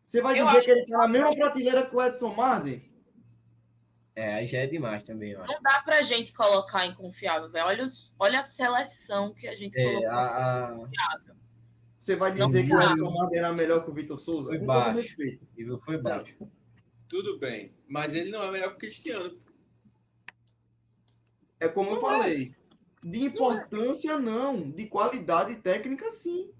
Você vai dizer que ele tá na mesma prateleira que o Edson Marden? Aí já é demais também, eu acho. Não dá pra gente colocar inconfiável, velho. Olha a seleção que a gente colocou. Você vai dizer que o Edson Marden era melhor que o Vitor Souza? Foi Com baixo. todo respeito. O nível foi baixo. Tudo bem, mas ele não é melhor que o Cristiano. É como eu falei. De importância, não. De qualidade técnica, sim.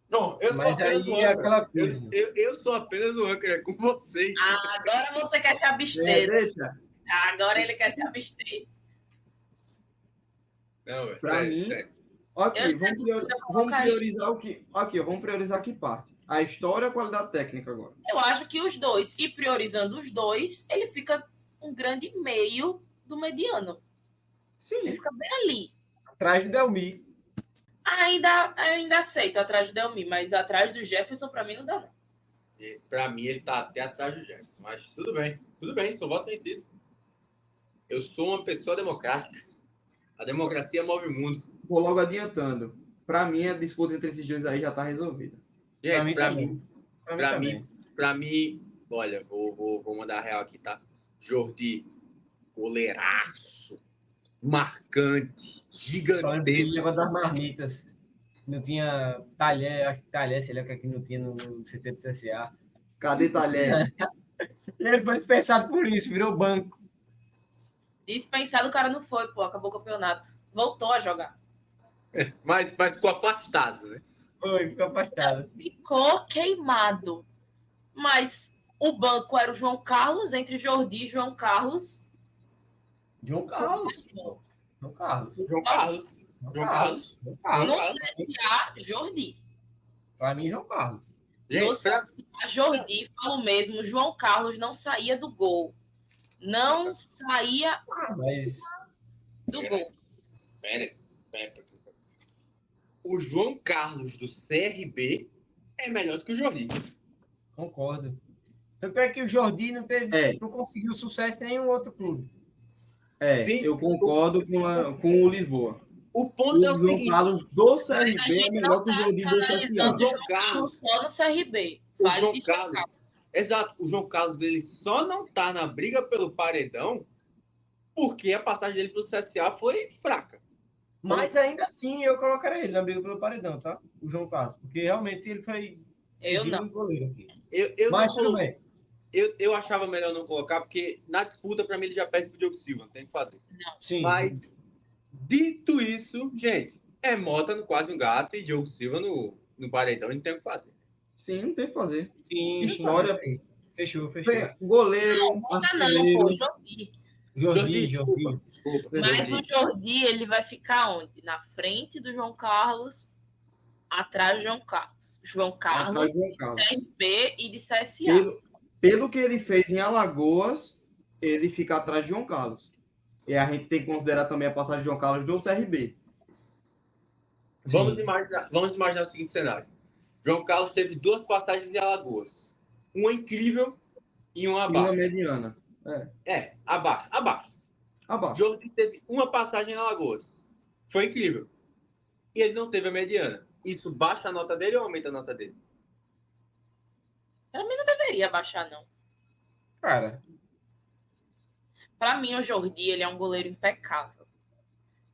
Não, eu Mas sou apenas aí um é âncora. aquela coisa. Eu sou apenas um âncora, é com vocês. Agora você quer se abster. Deixa. Agora ele quer se abster. Não, é Pra sério, mim- sério. Ok, Eu vamos priorizar o que. Aqui, vamos priorizar que parte? A história ou a qualidade técnica agora? Eu acho que os dois, e priorizando os dois, ele fica um grande meio do mediano. Ele Sim. fica bem ali. Atrás do Delmir. Ainda aceito atrás do Delmi, mas atrás do Jefferson, para mim, não dá, não. Para mim, ele tá até atrás do Jefferson. Mas tudo bem, sou voto vencido. Eu sou uma pessoa democrática. A democracia move o mundo. Vou logo adiantando. Para mim, a disputa entre esses dois aí já tá resolvida. Gente, Pra mim, pra mim, olha, vou mandar a real aqui, tá? Jordi, goleiraço, marcante, só lembrei do gigantesco. negócio das marmitas. Não tinha talher, acho que talher, sei lá o que aqui não tinha no CT do CSA. Cadê Talher? Ele foi dispensado por isso, virou banco. Dispensado, o cara não foi, pô, acabou o campeonato. Voltou a jogar. Mas ficou afastado, né? Foi, ficou afastado. Ficou queimado. Mas o banco era o João Carlos, entre Jordi e João Carlos. João Carlos. João Carlos. João Carlos. No CSA, Jordi. Pra mim, João Carlos. No CSA, Jordi, falo mesmo, João Carlos não saía do gol. Não saía Mas do gol. Pera. O João Carlos do CRB é melhor do que o Jordi. concordo. Tanto é que o Jordi não conseguiu sucesso em nenhum outro clube. Sim. Eu concordo com o Lisboa. O ponto é o João seguinte. Carlos do CRB é melhor que o Jordi do CSA. O João Carlos, só no CRB. o João Carlos, exato, o João Carlos ele só não tá na briga pelo paredão porque a passagem dele pro CSA foi fraca. Mas ainda assim, eu colocaria ele na briga pelo paredão, tá? O João Carlos. Porque realmente ele foi Eu não. goleiro aqui. Mas tudo bem. Eu achava melhor não colocar, porque na disputa, para mim, ele já perde pro Diogo Silva, não tem o que fazer. Não. Sim. Mas, dito isso, gente, é Mota no quase um gato e Diogo Silva no paredão, a gente tem o que fazer. Sim, não tem o que fazer. Sim, História. Sim, fechou. Goleiro, Não, pô, Jordi. Jordi. Desculpa. Mas o Jordi, ele vai ficar onde? Na frente do João Carlos, atrás do João Carlos. João Carlos, João Carlos. de CRB e de CSA. Pelo que ele fez em Alagoas, ele fica atrás de João Carlos. E a gente tem que considerar também a passagem de João Carlos do CRB. Vamos imaginar o seguinte cenário. João Carlos teve 2 passagens em Alagoas. Uma incrível e uma abaixo. Uma mediana. Abaixo. Jordi teve uma passagem em Alagoas. Foi incrível. E ele não teve a mediana. Isso baixa a nota dele ou aumenta a nota dele? Pra mim não deveria baixar, não. Cara, Pra mim, o Jordi, ele é um goleiro impecável.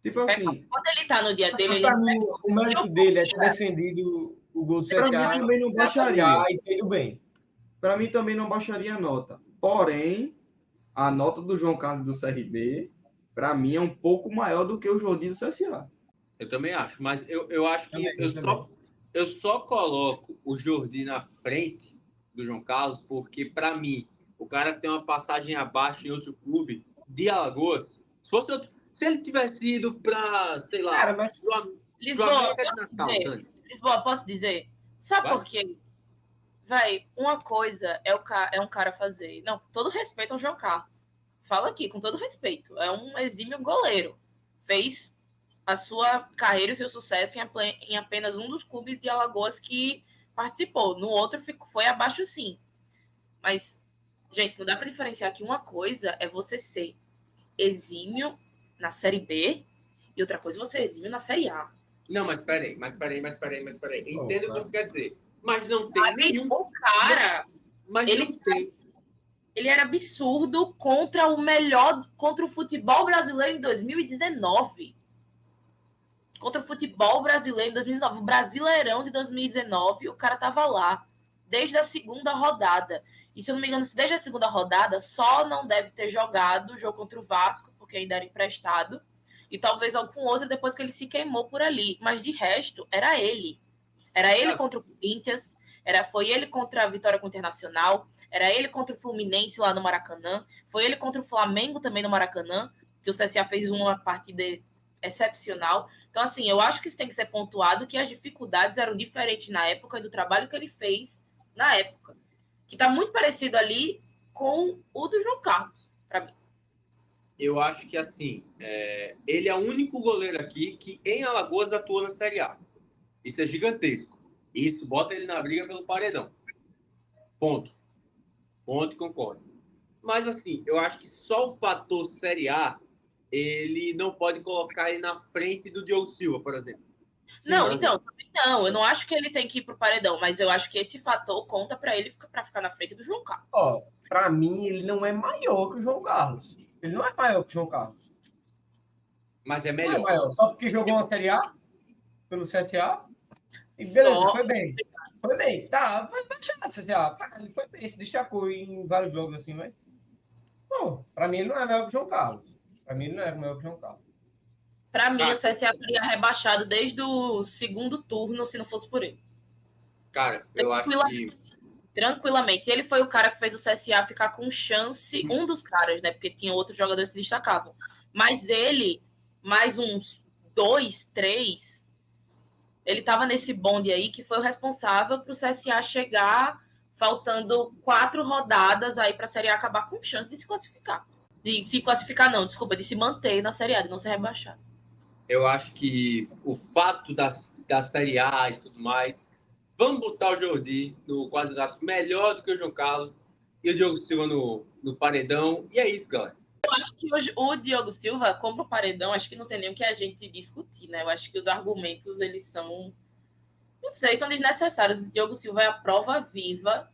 Tipo assim, Quando ele tá no dia dele, ele pra mim, o mérito dele é ter defendido o gol do pra mim CSA. também não baixaria. E tudo bem. Para mim também não baixaria a nota. Porém, a nota do João Carlos do CRB, para mim, é um pouco maior do que o Jordi do CSA. Eu também acho, mas eu acho que eu só coloco o Jordi na frente do João Carlos porque, para mim, o cara tem uma passagem abaixo em outro clube de Alagoas. Se ele tivesse ido para, sei lá, Cara, mas Lisboa, Natal, posso dizer? Sabe Vai. por quê? Vai, uma coisa é um cara fazer. Não, todo respeito ao João Carlos. Fala aqui, com todo respeito. É um exímio goleiro. Fez a sua carreira e o seu sucesso em apenas um dos clubes de Alagoas que participou. No outro foi abaixo, sim. Mas, gente, não dá para diferenciar que uma coisa é você ser exímio na Série B e outra coisa é você ser exímio na Série A. Não, mas peraí. Entendo o que você quer dizer. Mas não tem nenhum... O cara, Mas ele não tem... ele era absurdo contra o futebol brasileiro em 2019. Contra o futebol brasileiro em 2019. O Brasileirão de 2019, o cara tava lá. Desde a segunda rodada. E se eu não me engano, desde a segunda rodada, só não deve ter jogado o jogo contra o Vasco, porque ainda era emprestado. E talvez algum outro depois que ele se queimou por ali. Mas de resto, era ele. Era ele contra o Corinthians. Foi ele contra a Vitória com o Internacional. Era ele contra o Fluminense lá no Maracanã. Foi ele contra o Flamengo também no Maracanã. Que o CSA fez uma partida excepcional. Então, assim, eu acho que isso tem que ser pontuado, que as dificuldades eram diferentes na época e do trabalho que ele fez na época. Que está muito parecido ali com o do João Carlos, para mim. Eu acho que, assim, ele é o único goleiro aqui que em Alagoas atuou na Série A. Isso é gigantesco. Isso bota ele na briga pelo paredão. Ponto. Ponto e concordo. Mas, assim, eu acho que só o fator Série A, ele não pode colocar ele na frente do Diogo Silva, por exemplo. Não, então, também não. Eu não acho que ele tem que ir pro paredão, mas eu acho que esse fator conta para ele para ficar na frente do João Carlos. Ó, pra mim, ele não é maior que o João Carlos. Ele não é maior que o João Carlos. Mas é Não é melhor. maior. Só porque jogou uma Série A pelo CSA. E beleza, foi bem. Foi bem. Tá, vai chegar do CSA. Ele foi bem, se destacou em vários jogos assim, mas. Não, pra mim ele não é maior que o João Carlos. Pra mim ele não é maior que o João Carlos. Para mim, o CSA seria rebaixado desde o segundo turno, se não fosse por ele. Cara, eu acho que... Tranquilamente. Ele foi o cara que fez o CSA ficar com chance, um dos caras, né? Porque tinha outros jogadores que se destacavam. Mas ele, mais uns 2, 3, ele estava nesse bonde aí que foi o responsável para o CSA chegar faltando 4 rodadas aí para a Série A acabar com chance de se classificar. De se classificar, não, desculpa, de se manter na Série A, de não ser rebaixado. Eu acho que o fato da Série A e tudo mais, vamos botar o Jordi no quase gato melhor do que o João Carlos e o Diogo Silva no paredão. E é isso, galera. Eu acho que hoje o Diogo Silva, como o paredão, acho que não tem nem o que a gente discutir, né? Eu acho que os argumentos, eles são, não sei, são desnecessários. O Diogo Silva é a prova viva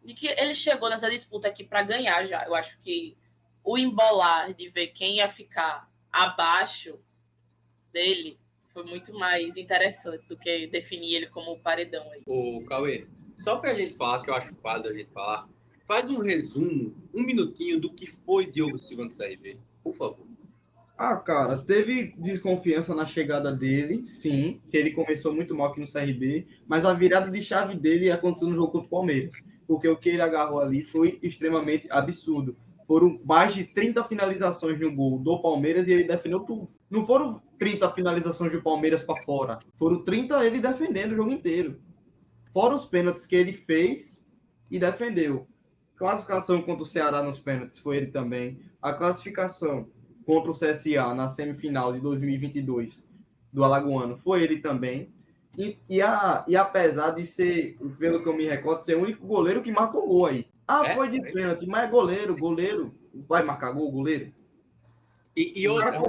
de que ele chegou nessa disputa aqui para ganhar já. Eu acho que o embolar de ver quem ia ficar abaixo dele foi muito mais interessante do que definir ele como paredão aí. Ô, Cauê, só pra gente falar, que eu acho válido a gente falar, faz um resumo, um minutinho do que foi Diogo Silva no CRB, por favor. Ah, cara, teve desconfiança na chegada dele, sim, que ele começou muito mal aqui no CRB, mas a virada de chave dele aconteceu no jogo contra o Palmeiras, porque o que ele agarrou ali foi extremamente absurdo. Foram mais de 30 finalizações no gol do Palmeiras e ele defendeu tudo. Não foram 30 finalizações do Palmeiras para fora, foram 30 ele defendendo o jogo inteiro. Fora os pênaltis que ele fez e defendeu. Classificação contra o Ceará nos pênaltis foi ele também. A classificação contra o CSA na semifinal de 2022 do Alagoano foi ele também. E apesar de ser, pelo que eu me recordo, ser o único goleiro que marcou gol aí. Foi de pênalti, mas é goleiro vai marcar gol, goleiro. E outra,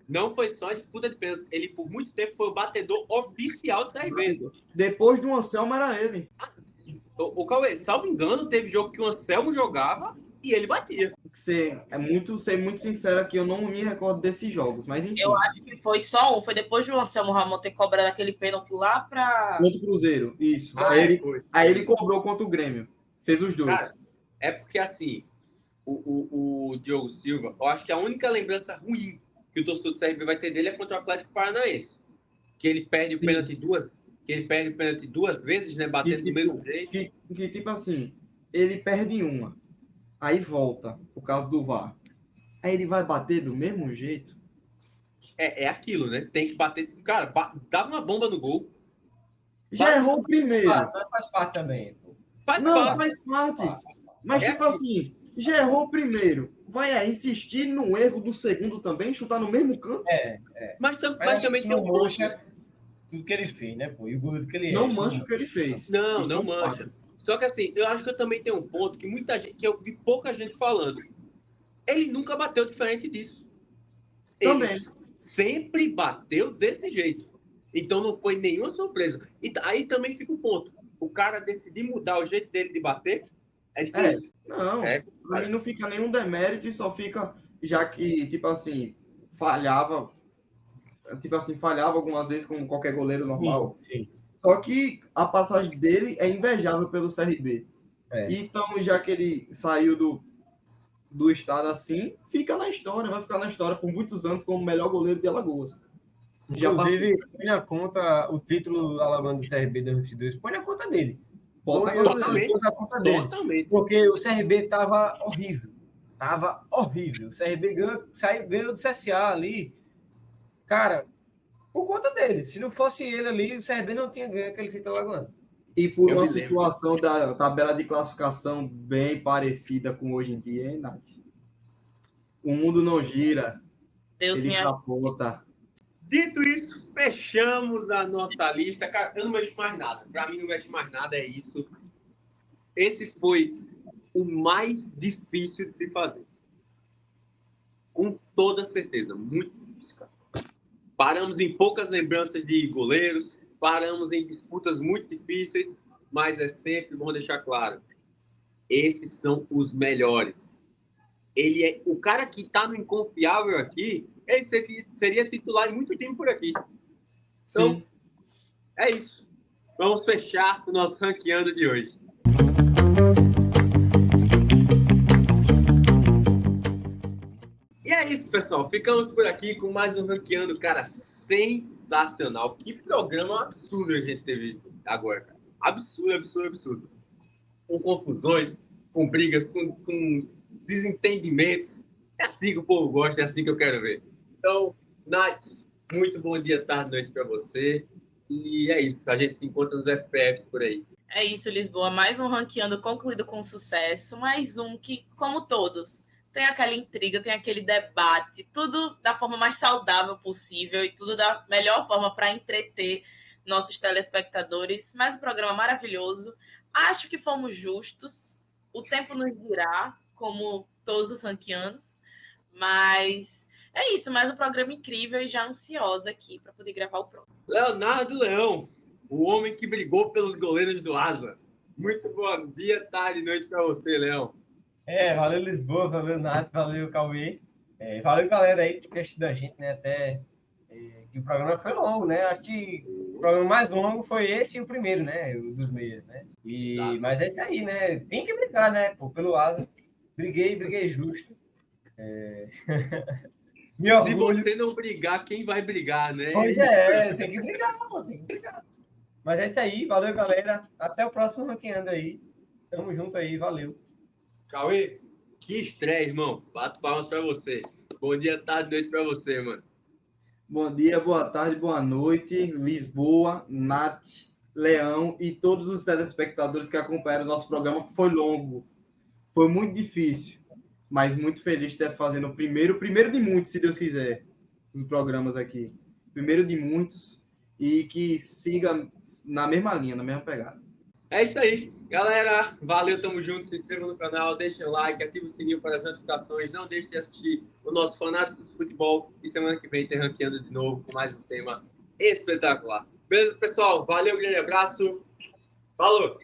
não foi só a disputa de pênalti. Ele, por muito tempo, foi o batedor oficial do CRB. Depois do Anselmo, era ele. O Cauê, salvo engano, teve jogo que o Anselmo jogava e ele batia. Ser muito sincero aqui, eu não me recordo desses jogos, mas enfim. Eu acho que foi só um, foi depois do Anselmo Ramon ter cobrado aquele pênalti lá para... Contra o Cruzeiro, isso. Aí ele cobrou contra o Grêmio. Fez os dois. Cara, é porque, assim, o Diogo Silva, eu acho que a única lembrança ruim que o torcedor do CRB vai ter dele é contra o Atlético Paranaense. Que ele perde o pênalti duas vezes, né? Batendo do mesmo jeito. Que tipo assim, ele perde uma, aí volta, por causa do VAR. Aí ele vai bater do mesmo jeito? É aquilo, né? Tem que bater. Cara, dava uma bomba no gol. Já errou o primeiro. Faz parte também. Faz parte. Mas tipo assim, já errou o primeiro. Vai insistir no erro do segundo também, chutar no mesmo canto? Mas também tem um mancha tudo que ele fez, né, pô? E o goleiro que ele não mancha o que ele fez. Não mancha. Só que assim, eu acho que eu também tenho um ponto que muita gente, que eu vi pouca gente falando. Ele nunca bateu diferente disso. Ele sempre bateu desse jeito. Então não foi nenhuma surpresa. E aí também fica o ponto. O cara decidir mudar o jeito dele de bater é difícil. Pra mim não fica nenhum demérito e só fica, já que, tipo assim, falhava algumas vezes como qualquer goleiro normal. Sim. Só que a passagem dele é invejável pelo CRB. Então, já que ele saiu do estado assim, vai ficar na história por muitos anos como o melhor goleiro de Alagoas. Inclusive, põe na conta o título alagoano do CRB 2022, põe na conta dele. Totalmente. Porque o CRB estava horrível. O CRB ganhou do CSA ali. Cara, por conta dele. Se não fosse ele ali, o CRB não tinha ganho aquele título alagoano. E por uma situação da tabela de classificação bem parecida com hoje em dia, hein, Nath? O mundo não gira, Deus ele me capota. Dito isso, fechamos a nossa lista. Cara, eu não mexo mais nada. Para mim, não mexe mais nada, é isso. Esse foi o mais difícil de se fazer. Com toda certeza, muito difícil, cara. Paramos em poucas lembranças de goleiros, paramos em disputas muito difíceis, mas é sempre bom deixar claro, esses são os melhores. Ele é o cara que está no inconfiável aqui, ele seria titular em muito tempo por aqui. Então, Sim. é isso. Vamos fechar o nosso ranqueando de hoje. E é isso, pessoal. Ficamos por aqui com mais um ranqueando, cara, sensacional. Que programa absurdo a gente teve agora, cara. Absurdo. Com confusões, com brigas, com desentendimentos. É assim que o povo gosta, é assim que eu quero ver. Então, Nath, muito bom dia, tarde, noite para você. E é isso, a gente se encontra nos FPFs por aí. É isso, Lisboa. Mais um ranqueando concluído com sucesso. Mais um que, como todos, tem aquela intriga, tem aquele debate, tudo da forma mais saudável possível e tudo da melhor forma para entreter nossos telespectadores. Mais um programa maravilhoso. Acho que fomos justos. O tempo nos dirá, como todos os ranqueandos. Mas é isso, mais um programa incrível e já ansiosa aqui para poder gravar o próximo. Leonardo Leão, o homem que brigou pelos goleiros do Asa. Muito bom dia, tarde e noite para você, Leão. Valeu Lisboa, valeu Nath, valeu Cauê. Valeu galera aí que assistiu a gente, né? Até que o programa foi longo, né? Acho que o programa mais longo foi esse e o primeiro, né? O dos meias, né? Mas é isso aí, né? Tem que brigar, né? Pô, pelo Asa. Briguei justo. Me Se orgulho. você não brigar, quem vai brigar, né? Pois tem que brigar, pô, tem que brigar. Mas é isso aí, valeu galera. Até o próximo ranqueando aí. Tamo junto aí, valeu. Cauê, que estreia, irmão. Bato palmas pra você. Bom dia, tarde, noite pra você, mano. Bom dia, boa tarde, boa noite, Lisboa, Nath, Leão e todos os telespectadores que acompanharam o nosso programa, que foi longo. Foi muito difícil, mas muito feliz de estar fazendo o primeiro de muitos, se Deus quiser, os programas aqui. Primeiro de muitos e que siga na mesma linha, na mesma pegada. É isso aí, galera. Valeu, tamo junto. Se inscreva no canal, deixa o like, ativa o sininho para as notificações. Não deixe de assistir o nosso Fanáticos de Futebol. E semana que vem tem ranqueando de novo com mais um tema espetacular. Beleza, pessoal? Valeu, grande abraço. Falou!